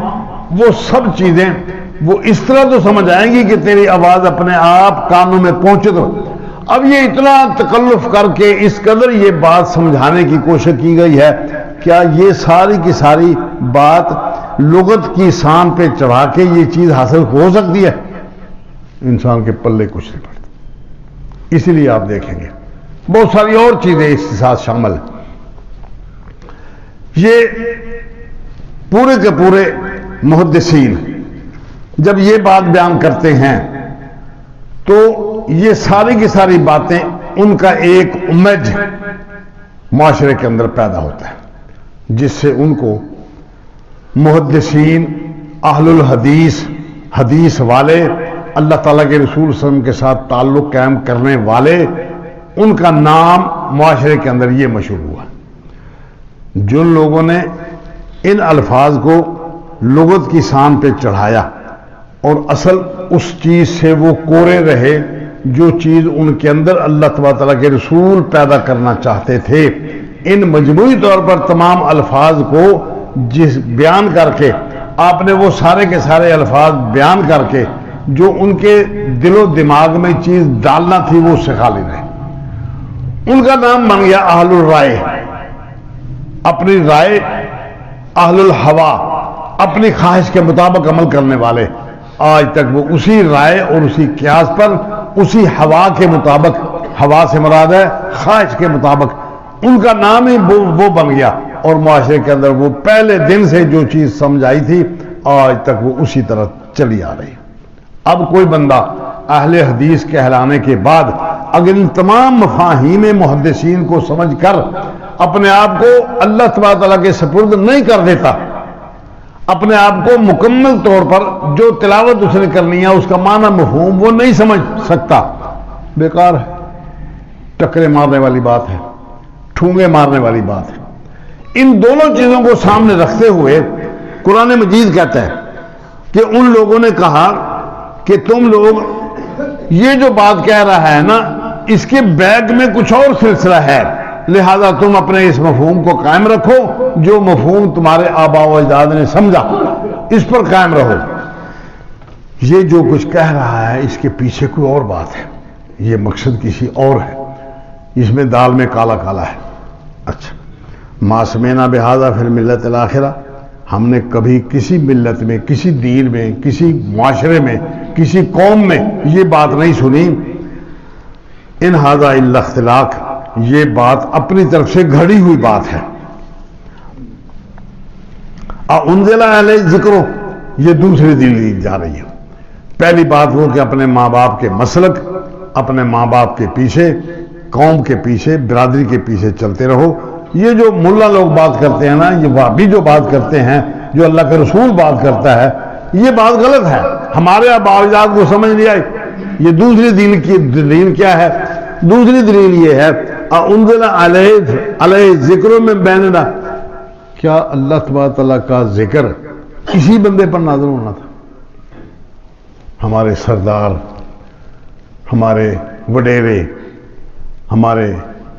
وہ سب چیزیں وہ اس طرح تو سمجھ آئیں گی کہ تیری آواز اپنے آپ کانوں میں پہنچے تو۔ اب یہ اتنا تکلف کر کے اس قدر یہ بات سمجھانے کی کوشش کی گئی ہے، کیا یہ ساری کی ساری بات لغت کی سان پہ چڑھا کے یہ چیز حاصل ہو سکتی ہے؟ انسان کے پلے کچھ نہیں پڑتا۔ اسی لیے آپ دیکھیں گے بہت ساری اور چیزیں اس کے ساتھ شامل ہیں۔ یہ پورے کے پورے محدثین جب یہ بات بیان کرتے ہیں تو یہ ساری کی ساری باتیں ان کا ایک امیج معاشرے کے اندر پیدا ہوتا ہے، جس سے ان کو محدثین، اہل الحدیث، حدیث والے، اللہ تعالیٰ کے رسول صلی اللہ علیہ وسلم کے ساتھ تعلق قائم کرنے والے، ان کا نام معاشرے کے اندر یہ مشہور ہوا۔ جن لوگوں نے ان الفاظ کو لغت کی سان پہ چڑھایا اور اصل اس چیز سے وہ کورے رہے جو چیز ان کے اندر اللہ تبارک تعالیٰ کے رسول پیدا کرنا چاہتے تھے، ان مجموعی طور پر تمام الفاظ کو بیان کر کے آپ نے وہ سارے کے سارے الفاظ بیان کر کے جو ان کے دل و دماغ میں چیز ڈالنا تھی وہ سکھا لے رہے۔ ان کا نام بن گیا اہل الرائے، اپنی رائے، اہل الہوا، اپنی خواہش کے مطابق عمل کرنے والے۔ آج تک وہ اسی رائے اور اسی قیاس پر، اسی ہوا کے مطابق، ہوا سے مراد ہے خواہش کے مطابق، ان کا نام ہی وہ بن گیا، اور معاشرے کے اندر وہ پہلے دن سے جو چیز سمجھ آئی تھی آج تک وہ اسی طرح چلی آ رہی۔ اب کوئی بندہ اہل حدیث کہلانے کے بعد اگر ان تمام مفاہیم محدثین کو سمجھ کر اپنے آپ کو اللہ تبارک تعالیٰ کے سپرد نہیں کر دیتا، اپنے آپ کو مکمل طور پر جو تلاوت اس نے کرنی ہے اس کا معنی مفہوم وہ نہیں سمجھ سکتا، بیکار ہے، ٹکرے مارنے والی بات ہے، ٹھونگے مارنے والی بات ہے۔ ان دونوں چیزوں کو سامنے رکھتے ہوئے قرآن مجید کہتا ہے کہ ان لوگوں نے کہا کہ تم لوگ یہ جو بات کہہ رہا ہے نا اس کے بیک میں کچھ اور سلسلہ ہے، لہذا تم اپنے اس مفہوم کو قائم رکھو، جو مفہوم تمہارے آباء و اجداد نے سمجھا اس پر قائم رہو۔ یہ جو کچھ کہہ رہا ہے اس کے پیچھے کوئی اور بات ہے، یہ مقصد کسی اور ہے، اس میں دال میں کالا کالا ہے۔ اچھا، ما سمعنا بہذا فی الملۃ الاخرہ، ہم نے کبھی کسی ملت میں، کسی دین میں، کسی معاشرے میں، کسی قوم میں یہ بات نہیں سنی، ان ھذا الا اختلاق، یہ بات اپنی طرف سے گھڑی ہوئی بات ہے۔ انزل علیہ ذکر، یہ دوسری دلیل جا رہی ہے۔ پہلی بات وہ کہ اپنے ماں باپ کے مسلک، اپنے ماں باپ کے پیچھے، قوم کے پیچھے، برادری کے پیچھے چلتے رہو۔ یہ جو ملا لوگ بات کرتے ہیں نا، یہ وہابی جو بات کرتے ہیں، جو اللہ کے رسول بات کرتا ہے، یہ بات غلط ہے، ہمارے آباء و اجداد کو سمجھ نہیں آئی۔ یہ دوسری دلیل کی دلیل کیا ہے؟ دوسری دلیل یہ ہے انزل علیہ ذکر میں بیننا، کیا اللہ تبارک تعالیٰ کا ذکر اسی بندے پر نازل ہونا تھا؟ ہمارے سردار، ہمارے وڈیرے، ہمارے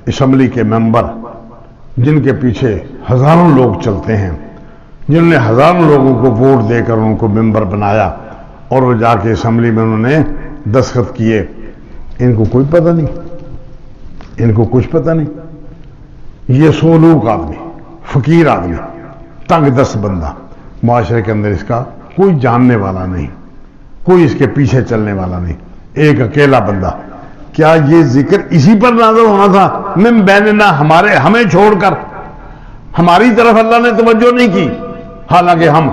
اسمبلی کے ممبر، جن کے پیچھے ہزاروں لوگ چلتے ہیں، جن نے ہزاروں لوگوں کو ووٹ دے کر ان کو ممبر بنایا اور وہ جا کے اسمبلی میں انہوں نے دستخط کیے، ان کو کوئی پتہ نہیں، ان کو کچھ پتہ نہیں۔ یہ سولوک آدمی، فقیر آدمی، تنگ دست بندہ، معاشرے کے اندر اس کا کوئی جاننے والا نہیں، کوئی اس کے پیچھے چلنے والا نہیں، ایک اکیلا بندہ۔ کیا یہ ذکر اسی پر نازل ہونا تھا؟ من بیننا، ہمیں چھوڑ کر ہماری طرف اللہ نے توجہ نہیں کی، حالانکہ ہم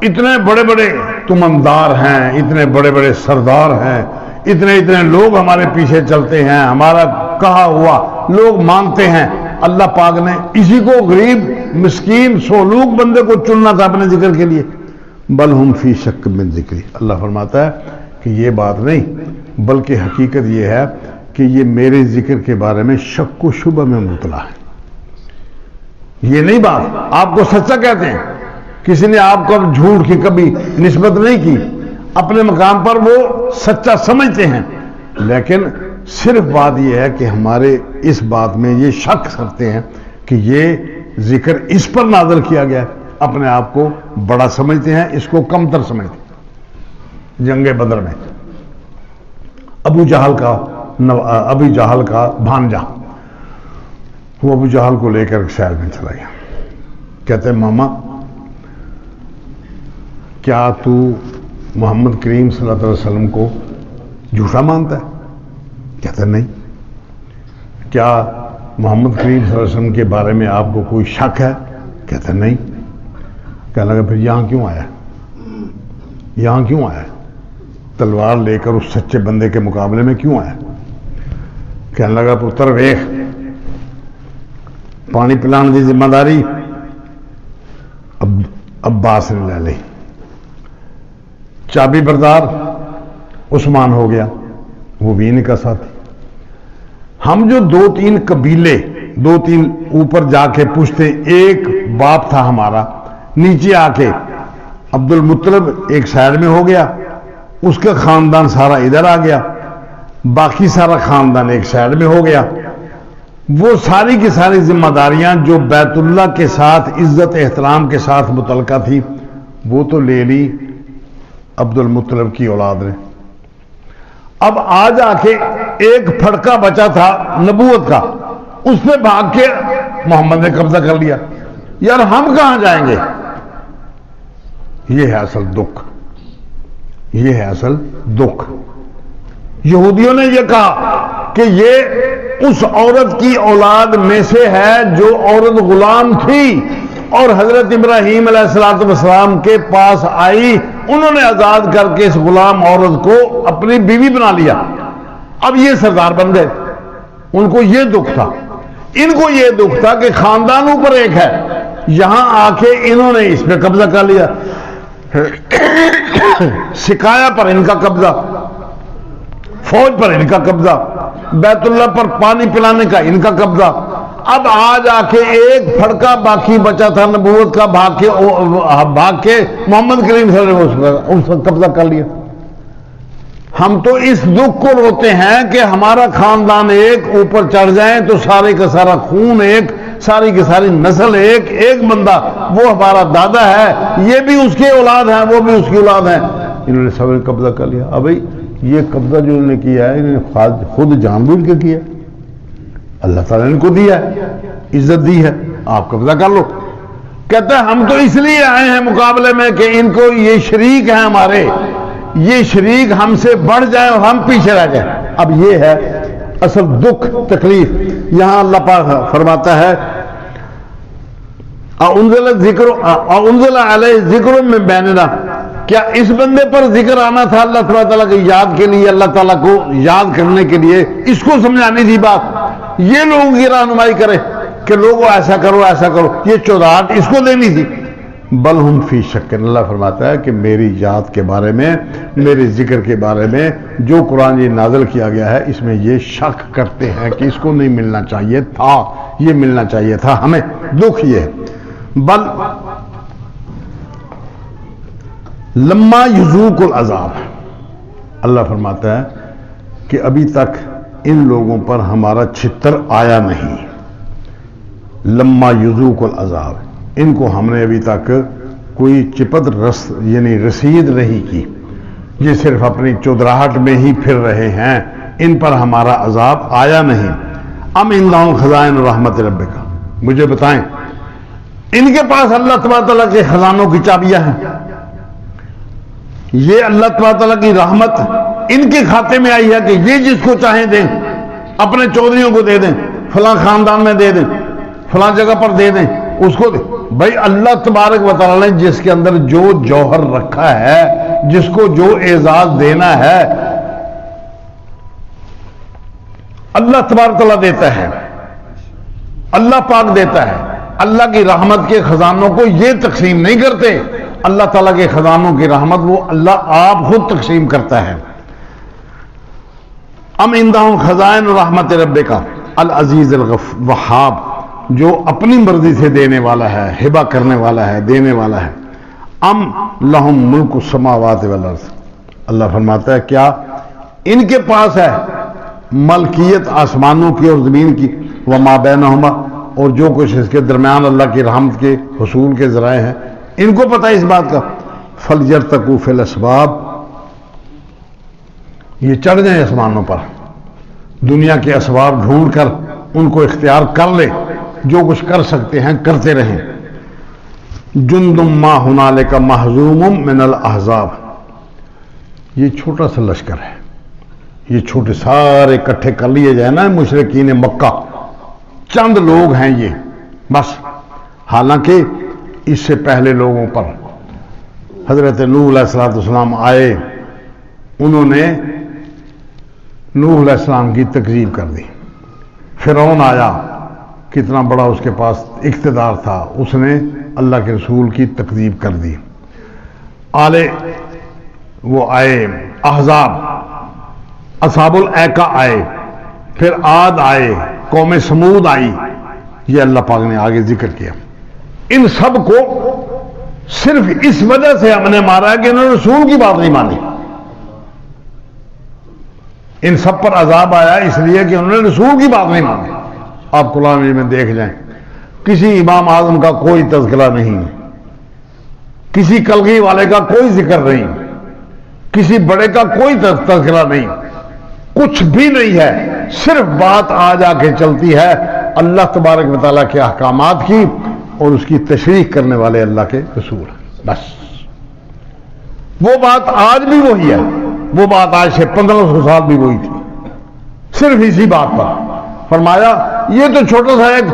اتنے بڑے بڑے تمندار ہیں، اتنے بڑے بڑے سردار ہیں، اتنے لوگ ہمارے پیچھے چلتے ہیں، ہمارا کہا ہوا لوگ مانتے ہیں۔ اللہ پاک نے اسی کو غریب مسکین سولوک بندے کو چننا تھا اپنے ذکر کے لیے۔ بل ہم فی شک من ذکری، اللہ فرماتا ہے کہ یہ بات نہیں، بلکہ حقیقت یہ ہے کہ یہ میرے ذکر کے بارے میں شک و شبہ میں مبتلا ہے۔ یہ نہیں بات آپ کو سچا کہتے ہیں، کسی نے آپ کو جھوٹ کی کبھی نسبت نہیں کی، اپنے مقام پر وہ سچا سمجھتے ہیں، لیکن صرف بات یہ ہے کہ ہمارے اس بات میں یہ شک کرتے ہیں کہ یہ ذکر اس پر نازل کیا گیا ہے، اپنے آپ کو بڑا سمجھتے ہیں، اس کو کمتر سمجھتے ہیں۔ جنگ بدر میں ابو جہل کا بھانجا، وہ ابو جہل کو لے کر شہر میں چلا گیا، کہتے ہیں ماما کیا تو محمد کریم صلی اللہ علیہ وسلم کو جھوٹا مانتا ہے؟ کہتا نہیں۔ کیا محمد کریم صلی اللہ علیہ وسلم کے بارے میں آپ کو کوئی شک ہے؟ کہتا نہیں۔ کہنے لگا پھر یہاں کیوں آیا؟ یہاں کیوں آیا؟ تلوار لے کر اس سچے بندے کے مقابلے میں کیوں آیا؟ کہنے لگا پتر ویخ، پانی پلان کی ذمہ داری عباس نے لے لی، چابی بردار عثمان ہو گیا، وہ بھی ان کا ساتھی۔ ہم جو دو تین قبیلے، دو تین اوپر جا کے پوچھتے، ایک باپ تھا ہمارا، نیچے آ کے عبد المطلب ایک سائڈ میں ہو گیا، اس کا خاندان سارا ادھر آ گیا، باقی سارا خاندان ایک سائڈ میں ہو گیا۔ وہ ساری کی ساری ذمہ داریاں جو بیت اللہ کے ساتھ عزت احترام کے ساتھ متعلقہ تھی وہ تو لے لی عبد المطلب کی اولاد نے۔ اب آج آ کے ایک پھڑکا بچا تھا نبوت کا، اس پہ بھاگ کے محمد نے قبضہ کر لیا، یار ہم کہاں جائیں گے؟ یہ ہے اصل دکھ، یہ ہے اصل دکھ۔ یہودیوں نے یہ کہا کہ یہ اس عورت کی اولاد میں سے ہے جو عورت غلام تھی اور حضرت ابراہیم علیہ السلام کے پاس آئی، انہوں نے آزاد کر کے اس غلام عورت کو اپنی بیوی بنا لیا۔ اب یہ سردار بن گئے. ان کو یہ دکھ تھا, ان کو یہ دکھ تھا کہ خاندانوں پر ایک ہے, یہاں آ کے انہوں نے اس پہ قبضہ کر لیا, سکایا پر ان کا قبضہ, فوج پر ان کا قبضہ, بیت اللہ پر پانی پلانے کا ان کا قبضہ. اب آج آ کے ایک پھڑکا باقی بچا تھا نبوت کا, بھاگ کے محمد کریم صلی اللہ علیہ وسلم اس پر قبضہ کر لیا. ہم تو اس دکھ کو روتے ہیں کہ ہمارا خاندان ایک, اوپر چڑھ جائیں تو سارے کا سارا خون ایک, ساری کی ساری نسل ایک, ایک بندہ وہ ہمارا دادا ہے, یہ بھی اس کے اولاد ہیں, وہ بھی اس کی اولاد ہیں. انہوں نے سب قبضہ کر لیا. اب یہ قبضہ جو انہوں نے کیا ہے, انہوں نے خود جان بوجھ کے کیا, اللہ تعالیٰ نے ان کو دیا ہے, عزت دی ہے, آپ قبضہ کر لو. کہتا ہے ہم تو اس لیے آئے ہیں مقابلے میں کہ ان کو یہ شریک ہیں ہمارے, یہ شریک ہم سے بڑھ جائیں اور ہم پیچھے رہ جائیں. اب یہ ہے اصل دکھ تکلیف. یہاں اللہ پاک فرماتا ہے انزل علیہ ذکر من بیننا, کیا اس بندے پر ذکر آنا تھا اللہ تعالیٰ کی یاد کے لیے, اللہ تعالیٰ کو یاد کرنے کے لیے, اس کو سمجھانی تھی بات. یہ لوگوں کی رہنمائی کرے کہ لوگوں ایسا کرو ایسا کرو, یہ چودراہٹ اس کو دینی تھی. بل ہم فی شک, اللہ فرماتا ہے کہ میری یاد کے بارے میں, میرے ذکر کے بارے میں, جو قرآن یہ نازل کیا گیا ہے اس میں یہ شک کرتے ہیں کہ اس کو نہیں ملنا چاہیے تھا, یہ ملنا چاہیے تھا ہمیں. دکھ یہ ہے. بل لما یذوق العذاب, اللہ فرماتا ہے کہ ابھی تک ان لوگوں پر ہمارا چھتر آیا نہیں. لما یذوق العذاب, ان کو ہم نے ابھی تک کوئی چپت یعنی رسید نہیں کی, یہ صرف اپنی چودراہٹ میں ہی پھر رہے ہیں, ان پر ہمارا عذاب آیا نہیں. ام عندہم خزائن رحمت ربک, مجھے بتائیں ان کے پاس اللہ تبارک تعالیٰ کے خزانوں کی چابیاں ہیں, یہ اللہ تبارک تعالیٰ کی رحمت ان کے کھاتے میں آئی ہے کہ یہ جس کو چاہیں دیں, اپنے چودھریوں کو دے دیں, فلاں خاندان میں دے دیں, فلاں جگہ پر دے دیں, اس کو دیں. بھائی اللہ تبارک و تعالیٰ نے جس کے اندر جو جوہر رکھا ہے, جس کو جو اعزاز دینا ہے, اللہ تبارک تعالیٰ دیتا ہے, اللہ پاک دیتا ہے. اللہ کی رحمت کے خزانوں کو یہ تقسیم نہیں کرتے, اللہ تعالیٰ کے خزانوں کی رحمت وہ اللہ آپ خود تقسیم کرتا ہے. ام عندہم خزائن رحمت ربک العزیز الوہاب, جو اپنی مرضی سے دینے والا ہے, ہبہ کرنے والا ہے, دینے والا ہے. ام لہم ملک السماوات والارض, اللہ فرماتا ہے کیا ان کے پاس ہے ملکیت آسمانوں کی اور زمین کی, وما بینہما, اور جو کچھ اس کے درمیان اللہ کی رحمت کے حصول کے ذرائع ہیں, ان کو پتہ ہے اس بات کا. فلیرتقوا فی الاسباب, یہ چڑھ جائیں آسمانوں پر, دنیا کے اسباب ڈھونڈ کر ان کو اختیار کر لے, جو کچھ کر سکتے ہیں کرتے رہیں. جند ما ہنالک محزوم من الاحزاب, یہ چھوٹا سا لشکر ہے, یہ چھوٹے سارے اکٹھے کر لیے جائیں نا مشرکین مکہ, چند لوگ ہیں یہ بس. حالانکہ اس سے پہلے لوگوں پر حضرت نوح علیہ السلام آئے, انہوں نے نوح علیہ السلام کی تکذیب کر دی. فرعون آیا, کتنا بڑا اس کے پاس اقتدار تھا, اس نے اللہ کے رسول کی تکذیب کر دی. وہ آئے احزاب, اصحاب الایکہ آئے, پھر عاد آئے, قوم سمود آئی, یہ اللہ پاک نے آگے ذکر کیا. ان سب کو صرف اس وجہ سے ہم نے مارا ہے کہ انہوں نے رسول کی بات نہیں مانی. ان سب پر عذاب آیا اس لیے کہ انہوں نے رسول کی بات نہیں مانی. آپ قرآن میں دیکھ جائیں, کسی امام اعظم کا کوئی تذکرہ نہیں, کسی کلگی والے کا کوئی ذکر نہیں, کسی بڑے کا کوئی تذکرہ نہیں, کچھ بھی نہیں ہے. صرف بات آ جا کے چلتی ہے اللہ تبارک و تعالیٰ کے احکامات کی اور اس کی تشریح کرنے والے اللہ کے رسول, بس. وہ بات آج بھی وہی ہے, وہ بات آج سے 1500 سال بھی وہی تھی, صرف اسی بات پر. فرمایا یہ تو چھوٹا سا ایک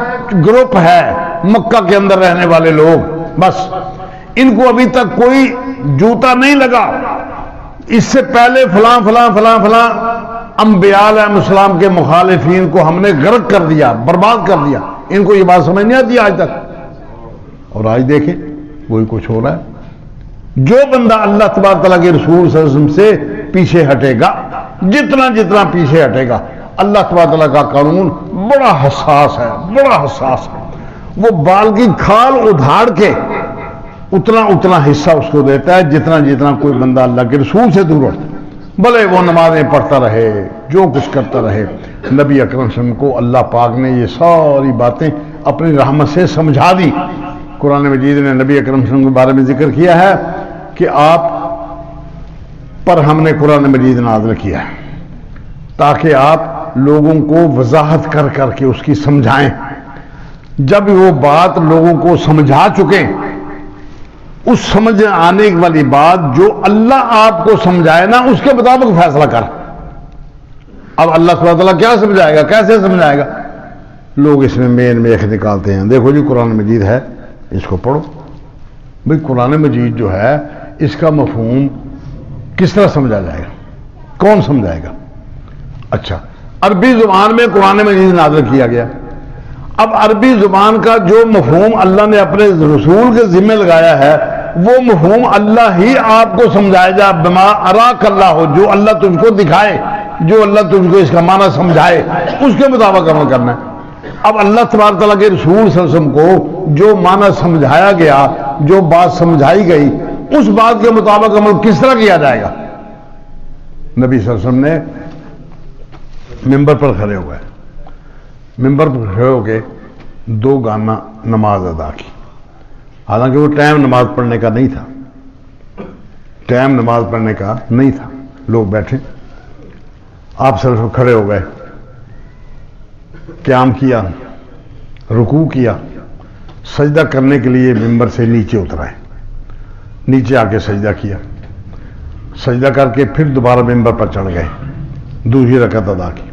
گروپ ہے مکہ کے اندر رہنے والے لوگ, بس ان کو ابھی تک کوئی جوتا نہیں لگا. اس سے پہلے فلاں فلاں فلاں فلاں انبیاء علیہ السلام کے مخالفین کو ہم نے غرق کر دیا، برباد کر دیا. ان کو یہ بات سمجھ نہیں آتی آج تک. اور آج دیکھیں وہی کچھ ہو رہا ہے. جو بندہ اللہ تبارک تعالیٰ کے رسول صلی اللہ علیہ وسلم سے پیچھے ہٹے گا، جتنا پیچھے ہٹے گا، اللہ تبارک تعالیٰ کا قانون بڑا حساس ہے، بڑا حساس ہے. وہ بال کی کھال ادھاڑ کے اتنا حصہ اس کو دیتا ہے جتنا کوئی بندہ اللہ کے رسول سے دور ہوتا ہے. بھلے وہ نمازیں پڑھتا رہے، جو کچھ کرتا رہے. نبی اکرم صلی اللہ علیہ وسلم کو اللہ پاک نے یہ ساری باتیں اپنی رحمت سے سمجھا دی. قرآن مجید نے نبی اکرم صلی اللہ علیہ وسلم کے بارے میں ذکر کیا ہے کہ آپ پر ہم نے قرآن مجید نازل کیا ہے تاکہ آپ لوگوں کو وضاحت کر کے اس کی سمجھائیں. جب وہ بات لوگوں کو سمجھا چکے، اس سمجھ آنے والی بات جو اللہ آپ کو سمجھائے نا، اس کے مطابق فیصلہ کر. اب اللہ سبحانہ وتعالیٰ کیا سمجھائے گا، کیسے سمجھائے گا؟ لوگ اس میں مین میخ نکالتے ہیں. دیکھو جی قرآن مجید ہے، اس کو پڑھو. بھئی قرآن مجید جو ہے اس کا مفہوم کس طرح سمجھا جائے گا، کون سمجھائے گا؟ اچھا، عربی زبان میں قرآن مجید نازل کیا گیا. اب عربی زبان کا جو مفہوم اللہ نے اپنے رسول کے ذمہ لگایا ہے، وہ مفہوم اللہ ہی آپ کو سمجھائے جا. بما اراک اللہ ہو، جو اللہ تجھ کو دکھائے، جو اللہ تجھ کو اس کا معنی سمجھائے، اس کے مطابق عمل کرنا ہے. اب اللہ تبارک تعالیٰ کے رسول صلی اللہ علیہ وسلم کو جو معنی سمجھایا گیا، جو بات سمجھائی گئی، اس بات کے مطابق عمل کس طرح کیا جائے گا؟ نبی صلی اللہ علیہ وسلم نے ممبر پر کھڑے ہوئے، ممبر پر کھڑے ہو کے 2 گانا نماز ادا کی. حالانکہ وہ ٹائم نماز پڑھنے کا نہیں تھا، ٹائم نماز پڑھنے کا نہیں تھا. لوگ بیٹھے، آپ صرف کھڑے ہو گئے، قیام کیا، رکوع کیا، سجدہ کرنے کے لیے ممبر سے نیچے اترائے، نیچے آ کے سجدہ کیا، سجدہ کر کے پھر دوبارہ ممبر پر چڑھ گئے، دوسری رکعت ادا کی،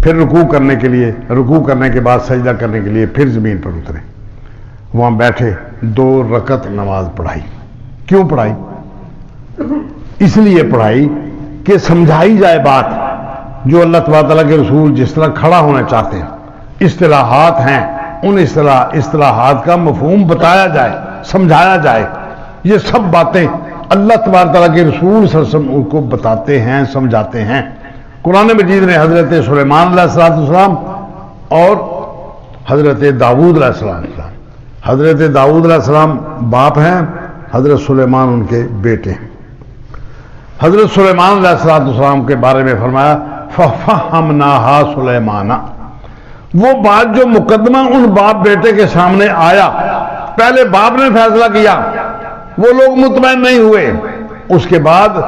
پھر رکوع کرنے کے لیے، رکوع کرنے کے بعد سجدہ کرنے کے لیے پھر زمین پر اترے، وہاں بیٹھے 2 رکعت نماز پڑھائی. کیوں پڑھائی؟ اس لیے پڑھائی کہ سمجھائی جائے بات جو اللہ تبارک تعالیٰ کے رسول جس طرح کھڑا ہونا چاہتے ہیں. اصطلاحات ہیں، ان اصطلاحات کا مفہوم بتایا جائے، سمجھایا جائے. یہ سب باتیں اللہ تبارک تعالیٰ کے رسول صلی اللہ علیہ وسلم کو بتاتے ہیں، سمجھاتے ہیں. قرآن مجید نے حضرت سلیمان علیہ السلام اور حضرت داؤد علیہ السلام، حضرت داؤد علیہ السلام باپ ہیں، حضرت سلیمان ان کے بیٹے ہیں. حضرت سلیمان علیہ السلام کے بارے میں فرمایا فَفَهَّمْنَاهَا سُلَيْمَانَ. وہ بات جو مقدمہ ان باپ بیٹے کے سامنے آیا، پہلے باپ نے فیصلہ کیا، وہ لوگ مطمئن نہیں ہوئے. اس کے بعد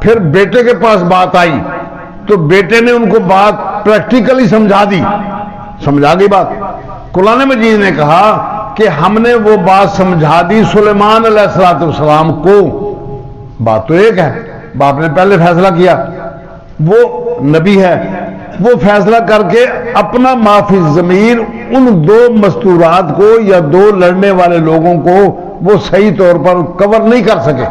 پھر بیٹے کے پاس بات آئی تو بیٹے نے ان کو بات پریکٹیکلی سمجھا دی، سمجھا گئی بات. قرآن مجید نے کہا کہ ہم نے وہ بات سمجھا دی سلیمان علیہ السلام کو. بات تو ایک ہے، باپ نے پہلے فیصلہ کیا، وہ نبی ہے، وہ فیصلہ کر کے اپنا معافی ضمیر ان 2 مستورات کو یا 2 لڑنے والے لوگوں کو وہ صحیح طور پر کور نہیں کر سکے.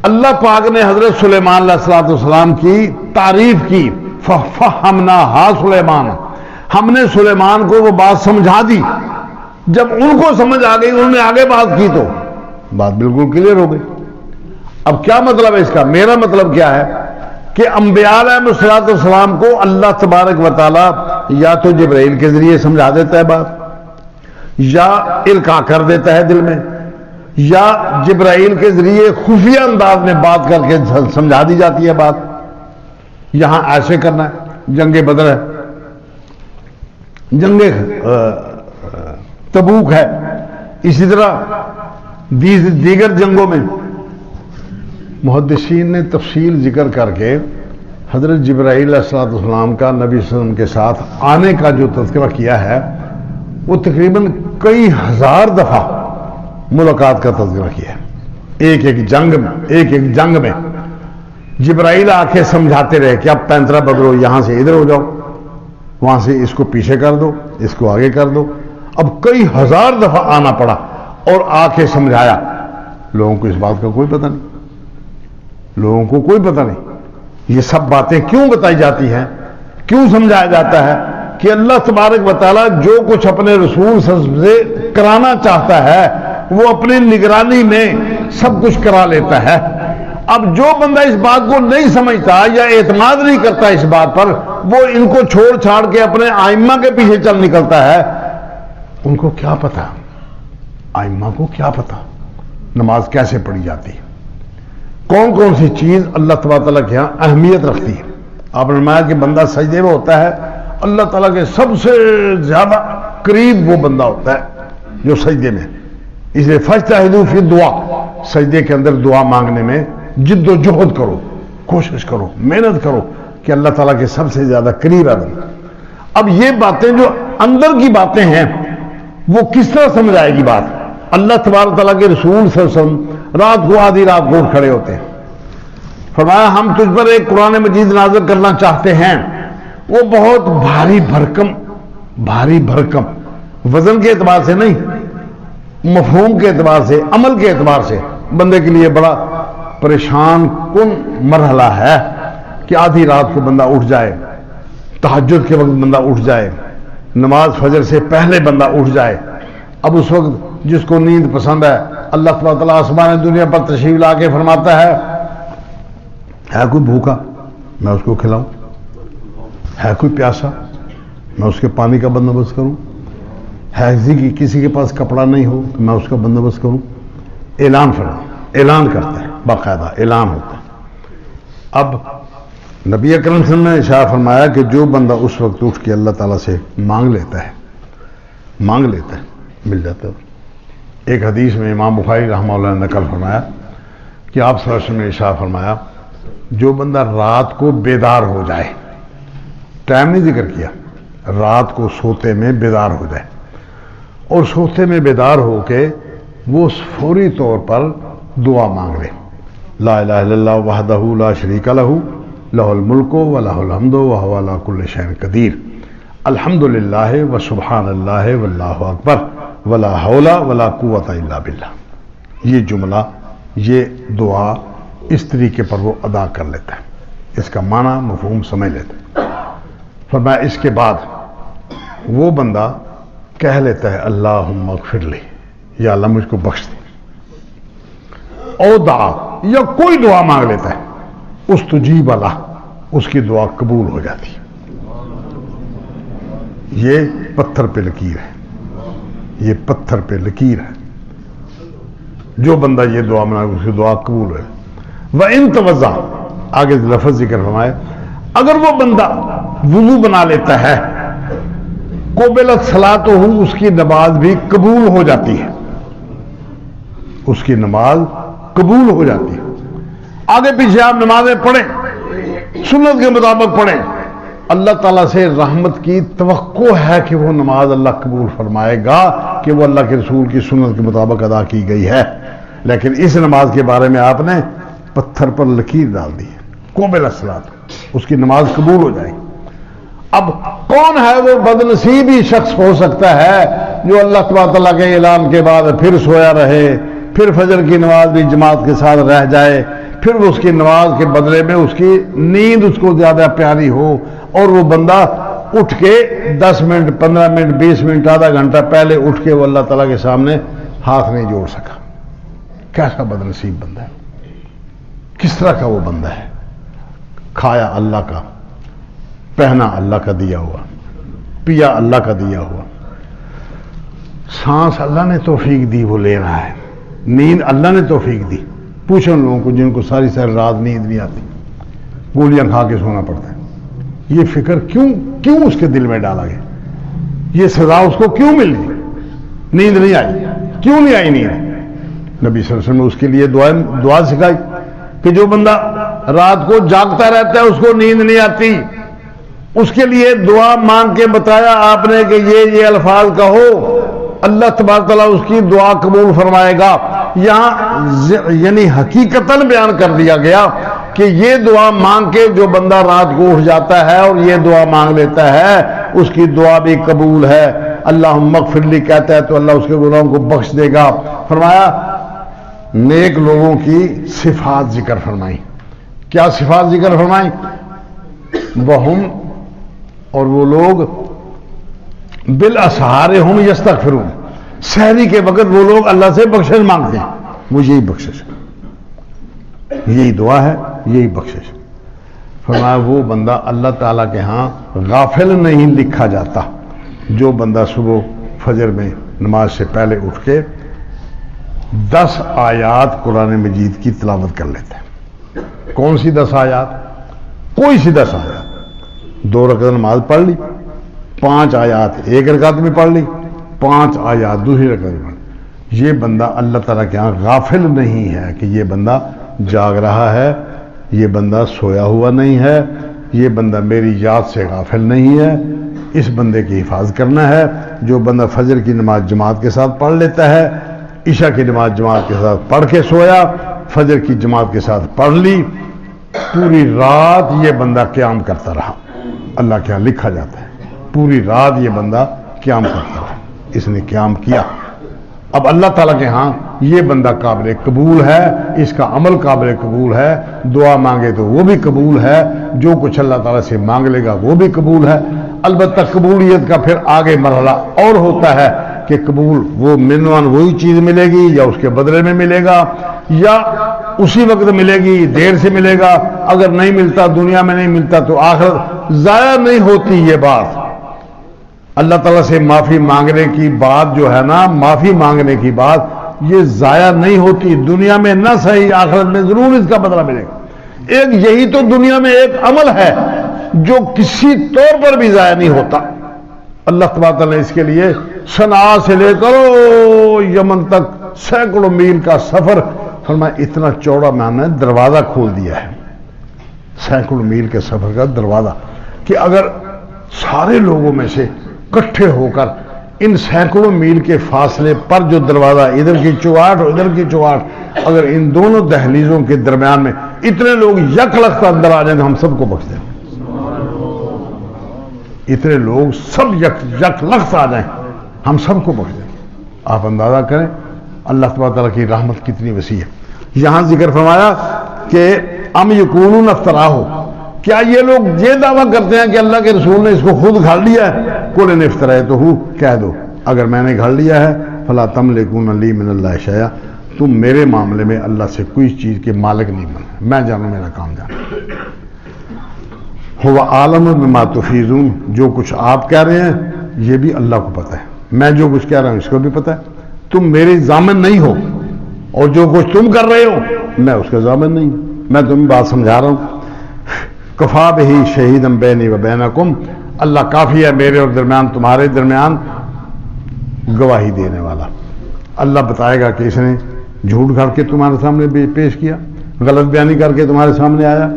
اللہ پاک نے حضرت سلیمان علیہ السلام کی تعریف کی، فَفَهَّمْنَاهَا سُلَيْمَانَ. ہم نے سلیمان کو وہ بات سمجھا دی. جب ان کو سمجھ آ گئی، انہوں نے آگے بات کی تو بات بالکل کلیئر ہو گئی. اب کیا مطلب ہے اس کا؟ میرا مطلب کیا ہے کہ انبیاء علیہ السلام کو اللہ تبارک و تعالیٰ یا تو جبرائیل کے ذریعے سمجھا دیتا ہے بات، یا القاء کر دیتا ہے دل میں، یا جبرائیل کے ذریعے خفیہ انداز میں بات کر کے سمجھا دی جاتی ہے بات. یہاں ایسے کرنا ہے، جنگ بدر ہے، جنگ تبوک ہے، اسی طرح دیگر جنگوں میں محدثین نے تفصیل ذکر کر کے حضرت جبرائیل علیہ السلام کا نبی صلی اللہ علیہ وسلم کے ساتھ آنے کا جو تذکرہ کیا ہے، وہ تقریباً کئی ہزار دفعہ ملاقات کا تذکرہ کیا ہے. ایک جنگ میں جبرائیل آ کے سمجھاتے رہے کہ اب پینترا بدلو، یہاں سے ادھر ہو جاؤ، وہاں سے اس کو پیچھے کر دو، اس کو آگے کر دو. اب کئی ہزار دفعہ آنا پڑا اور آ کے سمجھایا. لوگوں کو اس بات کا کوئی پتہ نہیں، لوگوں کو کوئی پتہ نہیں. یہ سب باتیں کیوں بتائی جاتی ہیں، کیوں سمجھایا جاتا ہے کہ اللہ تبارک و تعالیٰ جو کچھ اپنے رسول صلی اللہ علیہ وسلم سے کرانا چاہتا ہے وہ اپنی نگرانی میں سب کچھ کرا لیتا ہے۔ اب جو بندہ اس بات کو نہیں سمجھتا یا اعتماد نہیں کرتا اس بات پر، وہ ان کو چھوڑ چھاڑ کے اپنے آئمہ کے پیچھے چل نکلتا ہے۔ ان کو کیا پتا، آئمہ کو کیا پتا نماز کیسے پڑھی جاتی ہے، کون کون سی چیز اللہ تبارک تعالیٰ کے یہاں اہمیت رکھتی ہے۔ آپ نے فرمایا کہ بندہ سجدے میں ہوتا ہے، اللہ تعالیٰ کے سب سے زیادہ قریب وہ بندہ ہوتا ہے جو سجدے میں، اس لیے فاجتہدوا فی الدعاء، سجدے کے اندر دعا مانگنے میں جد و جہد کرو، کوشش کرو، محنت کرو کہ اللہ تعالیٰ کے سب سے زیادہ قریب ہے بندہ۔ اب یہ باتیں جو اندر کی باتیں ہیں وہ کس طرح سمجھائے گی بات؟ اللہ تبارک تعالیٰ کے رسول صلی اللہ علیہ وسلم رات کو آدھی رات کو اٹھ کھڑے ہوتے ہیں، فرمایا ہم تجھ پر ایک قرآن مجید نازل کرنا چاہتے ہیں، وہ بہت بھاری بھرکم وزن کے اعتبار سے نہیں، مفہوم کے اعتبار سے، عمل کے اعتبار سے بندے کے لیے بڑا پریشان کن مرحلہ ہے کہ آدھی رات کو بندہ اٹھ جائے، تہجد کے وقت بندہ اٹھ جائے، نماز فجر سے پہلے بندہ اٹھ جائے۔ اب اس وقت جس کو نیند پسند ہے، اللہ تبارک تعالیٰ آسمان دنیا پر تشریف لا کے فرماتا ہے کوئی بھوکا میں اس کو کھلاؤں، ہے کوئی پیاسا میں اس کے پانی کا بندوبست کروں، ہے کسی کے پاس کپڑا نہیں ہو تو میں اس کا بندوبست کروں۔ اعلان اعلان کرتا ہے، باقاعدہ اعلان ہوتا ہے۔ اب نبی اکرم صلی اللہ علیہ وسلم نے ارشاد فرمایا کہ جو بندہ اس وقت اٹھ کے اللہ تعالیٰ سے مانگ لیتا ہے مل جاتا ہے۔ ایک حدیث میں امام بخاری رحمہ اللہ نے نقل فرمایا کہ آپ صلی اللہ علیہ وسلم نے ارشاد فرمایا جو بندہ رات کو بیدار ہو جائے، ٹائم نہیں ذکر کیا، رات کو سوتے میں بیدار ہو جائے اور سوتے میں بیدار ہو کے وہ فوری طور پر دعا مانگ لے، لا الہ الا اللہ وحدہ لا شریک لہ لہ الملک و لہ الحمد وہو علی کل شیء قدیر، الحمد للہ و سبحان اللہ واللہ اکبر ولا حول ولا قوت الا باللہ۔ یہ جملہ، یہ دعا اس طریقے پر وہ ادا کر لیتا ہے، اس کا معنی مفہوم سمجھ لیتا ہے۔ فرمایا اس کے بعد وہ بندہ کہہ لیتا ہے اللہم اغفر لی، یا اللہ مجھ کو بخش دے، او دعا، یا کوئی دعا مانگ لیتا ہے، استجیب لہ، اس کی دعا قبول ہو جاتی ہے۔ یہ پتھر پہ لکیر ہے، یہ پتھر پہ لکیر ہے، جو بندہ یہ دعا مانگے اس کی دعا قبول ہے۔ وَإِن تَوَضَّأَ، آگے لفظ ذکر فرمائے، اگر وہ بندہ وضو بنا لیتا ہے، قُبِلَتْ صَلَاتُهُ، اس کی نماز بھی قبول ہو جاتی ہے، اس کی نماز قبول ہو جاتی ہے۔ آگے پیچھے آپ نمازیں پڑھیں، سنت کے مطابق پڑھیں، اللہ تعالیٰ سے رحمت کی توقع ہے کہ وہ نماز اللہ قبول فرمائے گا کہ وہ اللہ کے رسول کی سنت کے مطابق ادا کی گئی ہے۔ لیکن اس نماز کے بارے میں آپ نے پتھر پر لکیر ڈال دی ہے، قبل الصلاۃ، اس کی نماز قبول ہو جائے۔ اب کون ہے وہ بدنصیب ہی شخص ہو سکتا ہے جو اللہ تبارک تعالیٰ کے اعلان کے بعد پھر سویا رہے، پھر فجر کی نماز بھی جماعت کے ساتھ رہ جائے، پھر اس کی نماز کے بدلے میں اس کی نیند اس کو زیادہ پیاری ہو، اور وہ بندہ اٹھ کے 10 منٹ 15 منٹ 20 منٹ آدھا گھنٹہ پہلے اٹھ کے وہ اللہ تعالیٰ کے سامنے ہاتھ نہیں جوڑ سکا؟ کیسا بدنصیب بندہ ہے، کس طرح کا وہ بندہ ہے؟ کھایا اللہ کا، پہنا اللہ کا دیا ہوا، پیا اللہ کا دیا ہوا، سانس اللہ نے توفیق دی وہ لے رہا ہے، نیند اللہ نے توفیق دی۔ پوچھو ان لوگوں کو جن کو ساری رات نیند نہیں آتی، گولیاں کھا کے سونا پڑتا ہے، یہ فکر کیوں اس کے دل میں ڈالا گیا؟ یہ سزا اس کو کیوں مل گئی؟ نیند نہیں آئی، کیوں نہیں آئی نیند؟ نبی صلی اللہ علیہ وسلم نے اس کے لیے دعا سکھائی کہ جو بندہ رات کو جاگتا رہتا ہے اس کو نیند نہیں آتی، اس کے لیے دعا مانگ کے بتایا آپ نے کہ یہ الفاظ کہو، اللہ تبارک تعالیٰ اس کی دعا قبول فرمائے گا۔ یہاں یعنی حقیقتاً بیان کر دیا گیا کہ یہ دعا مانگ کے جو بندہ رات کو اٹھ جاتا ہے اور یہ دعا مانگ لیتا ہے اس کی دعا بھی قبول ہے۔ اللہم اغفر لی کہتا ہے تو اللہ اس کے گناہوں کو بخش دے گا۔ فرمایا نیک لوگوں کی صفات ذکر فرمائی کیا صفات ذکر فرمائیں؟ وہم، اور وہ لوگ بالاسحار ہم یستغفرون، سحری کے وقت وہ لوگ اللہ سے بخشش مانگتے ہیں. وہ یہی بخشش ہے، یہی دعا ہے، یہی بخشش. فرمایا وہ بندہ اللہ تعالیٰ کے ہاں غافل نہیں لکھا جاتا جو بندہ صبح فجر میں نماز سے پہلے اٹھ کے 10 آیات قرآن مجید کی تلاوت کر لیتا ہے. کون سی 10 آیات؟ کوئی سی 10 آیات. 2 رکعت نماز پڑھ لی، 5 آیات ایک رکعت میں پڑھ لی، 5 آیات دوسری رکعت میں پڑھ لی. یہ بندہ اللہ تعالیٰ کے ہاں غافل نہیں ہے کہ یہ بندہ جاگ رہا ہے، یہ بندہ سویا ہوا نہیں ہے، یہ بندہ میری یاد سے غافل نہیں ہے. اس بندے کی حفاظت کرنا ہے. جو بندہ فجر کی نماز جماعت کے ساتھ پڑھ لیتا ہے، عشاء کی نماز جماعت کے ساتھ پڑھ کے سویا، فجر کی جماعت کے ساتھ پڑھ لی، پوری رات یہ بندہ قیام کرتا رہا. اللہ کے ہاں لکھا جاتا ہے پوری رات یہ بندہ قیام کرتا رہا، اس نے قیام کیا. اب اللہ تعالیٰ کے ہاں یہ بندہ قابل قبول ہے، اس کا عمل قابل قبول ہے. دعا مانگے تو وہ بھی قبول ہے، جو کچھ اللہ تعالیٰ سے مانگ لے گا وہ بھی قبول ہے. البتہ قبولیت کا پھر آگے مرحلہ اور ہوتا ہے کہ قبول وہ منوان وہی چیز ملے گی یا اس کے بدلے میں ملے گا، یا اسی وقت ملے گی، دیر سے ملے گا. اگر نہیں ملتا، دنیا میں نہیں ملتا، تو آخرت ضائع نہیں ہوتی. یہ بات اللہ تعالیٰ سے معافی مانگنے کی بات جو ہے نا، معافی مانگنے کی بات، یہ ضائع نہیں ہوتی. دنیا میں نہ صحیح، آخرت میں ضرور اس کا بدلہ ملے گا. ایک یہی تو دنیا میں ایک عمل ہے جو کسی طور پر بھی ضائع نہیں ہوتا. اللہ تبارک نے اس کے لیے صنعاء سے لے کر یمن تک سینکڑوں میل کا سفر فرمایا، اتنا چوڑا میں نے دروازہ کھول دیا ہے، سینکڑوں میل کے سفر کا دروازہ، کہ اگر سارے لوگوں میں سے اکٹھے ہو کر ان سینکڑوں میل کے فاصلے پر جو دروازہ، ادھر کی چوہاٹ اور ادھر کی چوہاٹ، اگر ان دونوں دہلیزوں کے درمیان میں اتنے لوگ یک لخت اندر آ جائیں تو ہم سب کو بخش دیں. اتنے لوگ سب یک لخت آ جائیں ہم سب کو بخش دیں. آپ اندازہ کریں اللہ تبارک تعالیٰ کی رحمت کتنی وسیع ہے. یہاں ذکر فرمایا کہ ام یقولون افتراہ، کیا یہ لوگ یہ دعویٰ کرتے ہیں کہ اللہ کے رسول نے اس کو خود گھڑ لیا ہے؟ قل ان افتریتہ، کہہ دو اگر میں نے گھڑ لیا ہے فلا تملکون لی من اللہ شیئا، تم میرے معاملے میں اللہ سے کوئی چیز کے مالک نہیں بنے، میں جانوں میرا کام جانوں. هو عالم بما تفیضون، جو کچھ آپ کہہ رہے ہیں یہ بھی اللہ کو پتہ ہے، میں جو کچھ کہہ رہا ہوں اس کو بھی پتہ ہے. تم میرے ضامن نہیں ہو، اور جو کچھ تم کر رہے ہو میں اس کا ضامن نہیں ہوں. میں تمہیں بات سمجھا رہا ہوں. کفا بہ شہیدا بینی و بینکم، اللہ کافی ہے میرے اور درمیان تمہارے درمیان گواہی دینے والا. اللہ بتائے گا کہ اس نے جھوٹ گھڑ کے تمہارے سامنے پیش کیا، غلط بیانی کر کے تمہارے سامنے آیا.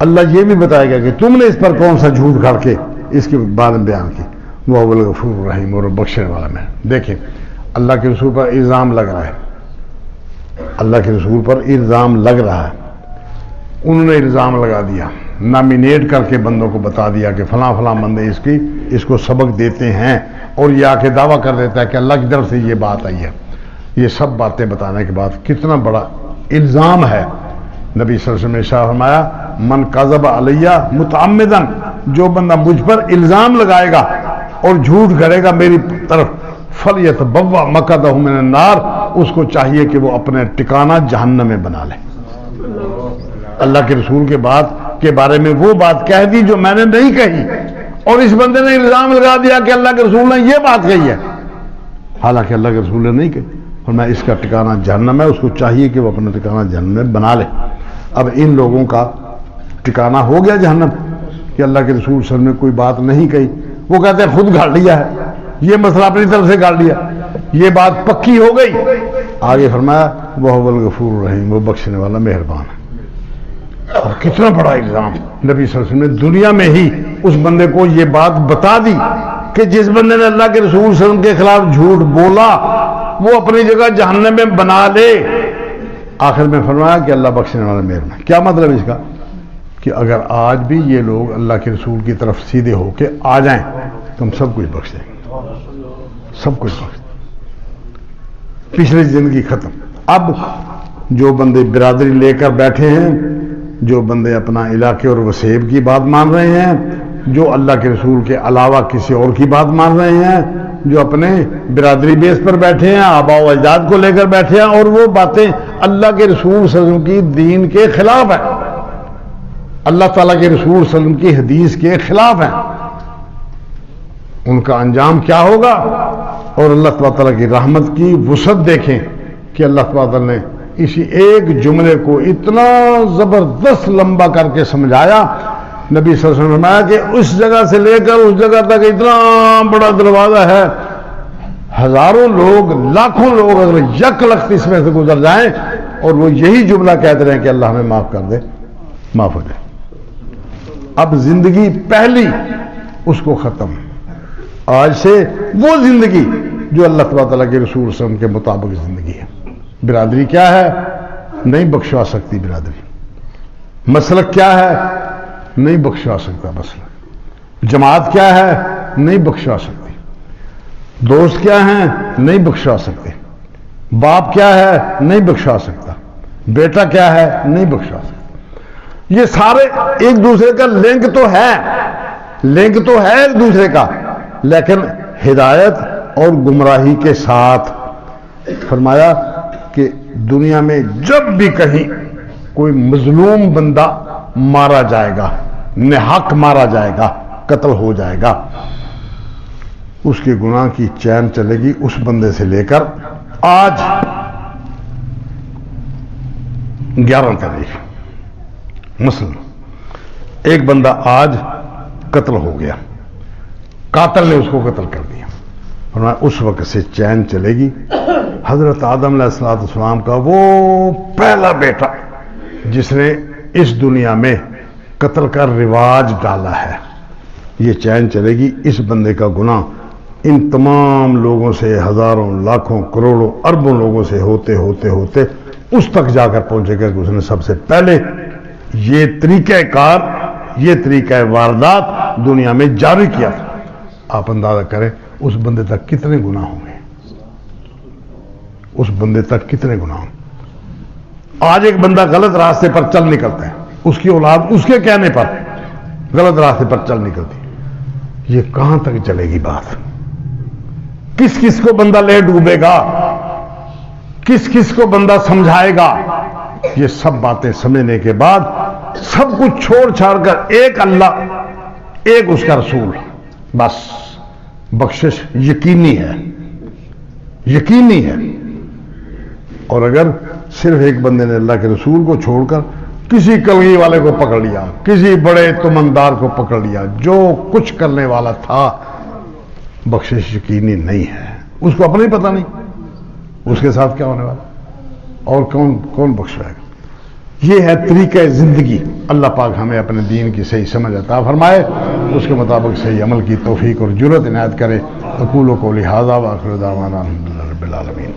اللہ یہ بھی بتائے گا کہ تم نے اس پر کون سا جھوٹ گھڑ کے اس کے بعد میں بیان کی. وہ الغفور الرحیم، اور بخشنے والا میں. دیکھیں اللہ کے رسول پر الزام لگ رہا ہے، اللہ کے رسول پر الزام لگ رہا ہے. انہوں نے الزام لگا دیا، نامینیٹ کر کے بندوں کو بتا دیا کہ فلاں فلاں بندے اس کو سبق دیتے ہیں، اور یہ آ کے دعویٰ کر دیتا ہے کہ اللہ کی طرف سے یہ بات آئی ہے. یہ سب باتیں بتانے کے بعد کتنا بڑا الزام ہے. نبی صلی اللہ علیہ وسلم نے ارشاد فرمایا، من کذب علیہ متعمدن، جو بندہ مجھ پر الزام لگائے گا اور جھوٹ گھڑے گا میری طرف، فلیتبوأ مقعدہ من النار، اس کو چاہیے کہ وہ اپنے ٹھکانہ جہنم میں بنا لے. اللہ کے رسول کے بارے میں وہ بات کہہ دی جو میں نے نہیں کہی، اور اس بندے نے الزام لگا دیا کہ اللہ کے رسول نے یہ بات کہی ہے، حالانکہ اللہ کے رسول نے نہیں کہی. اور میں اس کا ٹھکانہ جہنم ہے، اس کو چاہیے کہ وہ اپنا ٹھکانہ جہنم میں بنا لے. اب ان لوگوں کا ٹھکانہ ہو گیا جہنم کہ اللہ کے رسول صلی اللہ علیہ وسلم نے کوئی بات نہیں کہی. وہ کہتے ہیں خود گھڑ لیا ہے، یہ مسئلہ اپنی طرف سے گھڑ لیا، یہ بات پکی ہو گئی. آگے فرمایا وہ الغفور الرحیم، وہ بخشنے والا مہربان ہے. اور کتنا بڑا الزام نبی صلی اللہ علیہ وسلم نے دنیا میں ہی اس بندے کو یہ بات بتا دی کہ جس بندے نے اللہ کے رسول صلی اللہ علیہ وسلم کے خلاف جھوٹ بولا وہ اپنی جگہ جہنم میں بنا لے. آخر میں فرمایا کہ اللہ بخشنے والا مہربان. کیا مطلب اس کا؟ کہ اگر آج بھی یہ لوگ اللہ کے رسول کی طرف سیدھے ہو کے آ جائیں تو ہم سب کچھ بخش دیں گے، سب کچھ بخش دیں. پچھلی زندگی ختم. اب جو بندے برادری لے کر بیٹھے ہیں جو بندے اپنا علاقے اور وسیب کی بات مان رہے ہیں، جو اللہ کے رسول کے علاوہ کسی اور کی بات مان رہے ہیں، جو اپنے برادری بیس پر بیٹھے ہیں، آباء و اجداد کو لے کر بیٹھے ہیں، اور وہ باتیں اللہ کے رسول صلی اللہ علیہ وسلم کی دین کے خلاف ہیں، اللہ تعالیٰ کے رسول صلی اللہ علیہ وسلم کی حدیث کے خلاف ہیں، ان کا انجام کیا ہوگا؟ اور اللہ تعالیٰ کی رحمت کی وسعت دیکھیں کہ اللہ تعالیٰ نے اسی ایک جملے کو اتنا زبردست لمبا کر کے سمجھایا۔ نبی صلی اللہ علیہ وسلم نے فرمایا کہ اس جگہ سے لے کر اس جگہ تک اتنا بڑا دروازہ ہے، ہزاروں لوگ، لاکھوں لوگ اگر یک لخت اس میں سے گزر جائیں اور وہ یہی جملہ کہتے رہے کہ اللہ ہمیں معاف کر دے، معاف ہو جائے۔ اب زندگی پہلی اس کو ختم، آج سے وہ زندگی جو اللہ تعالیٰ کے رسول صلی اللہ علیہ وسلم کے مطابق زندگی ہے۔ برادری کیا ہے؟ نہیں بخشوا سکتی برادری۔ مسلک کیا ہے؟ نہیں بخشوا سکتا مسلک۔ جماعت کیا ہے؟ نہیں بخشوا سکتی۔ دوست کیا ہیں؟ نہیں بخشوا سکتے۔ باپ کیا ہے؟ نہیں بخشوا سکتا۔ بیٹا کیا ہے؟ نہیں بخشوا سکتا۔ یہ سارے ایک دوسرے کا لنک تو ہے، لنک تو ہے ایک دوسرے کا، لیکن ہدایت اور گمراہی کے ساتھ۔ فرمایا کہ دنیا میں جب بھی کہیں کوئی مظلوم بندہ مارا جائے گا، ناحق مارا جائے گا، قتل ہو جائے گا، اس کے گناہ کی چین چلے گی اس بندے سے لے کر آج 11 تاریخ۔ مثلا ایک بندہ آج قتل ہو گیا، قاتل نے اس کو قتل کر دیا، فرمایا اس وقت سے چین چلے گی۔ حضرت آدم علیہ السلام کا وہ پہلا بیٹا جس نے اس دنیا میں قتل کا رواج ڈالا ہے، یہ چین چلے گی۔ اس بندے کا گناہ ان تمام لوگوں سے، ہزاروں، لاکھوں، کروڑوں، اربوں لوگوں سے ہوتے ہوتے ہوتے اس تک جا کر پہنچے گا کہ اس نے سب سے پہلے یہ طریقہ کار، یہ طریقہ واردات دنیا میں جاری کیا تھا۔ آپ اندازہ کریں اس بندے تک کتنے گناہ ہوں گے، اس بندے تک کتنے گناہ ہوں گے۔ آج ایک بندہ غلط راستے پر چل نکلتا ہے، اس کی اولاد اس کے کہنے پر غلط راستے پر چل نکلتی، یہ کہاں تک چلے گی بات؟ کس کس کو بندہ لے ڈوبے گا، کس کس کو بندہ سمجھائے گا؟ یہ سب باتیں سمجھنے کے بعد سب کچھ چھوڑ چھاڑ کر ایک اللہ، ایک اس کا رسول، بس بخشش یقینی ہے، یقینی ہے۔ اور اگر صرف ایک بندے نے اللہ کے رسول کو چھوڑ کر کسی کلگی والے کو پکڑ لیا، کسی بڑے تمندار کو پکڑ لیا، جو کچھ کرنے والا تھا، بخشش یقینی نہیں ہے۔ اس کو اپنا ہی پتہ نہیں اس کے ساتھ کیا ہونے والا، اور کون بخشائے گا۔ یہ ہے طریقہ زندگی۔ اللہ پاک ہمیں اپنے دین کی صحیح سمجھ عطا فرمائے، اس کے مطابق صحیح عمل کی توفیق اور جرأت عنایت کرے۔ اقول قولی ھذا وآخر دعوانا الحمدللہ رب العالمین۔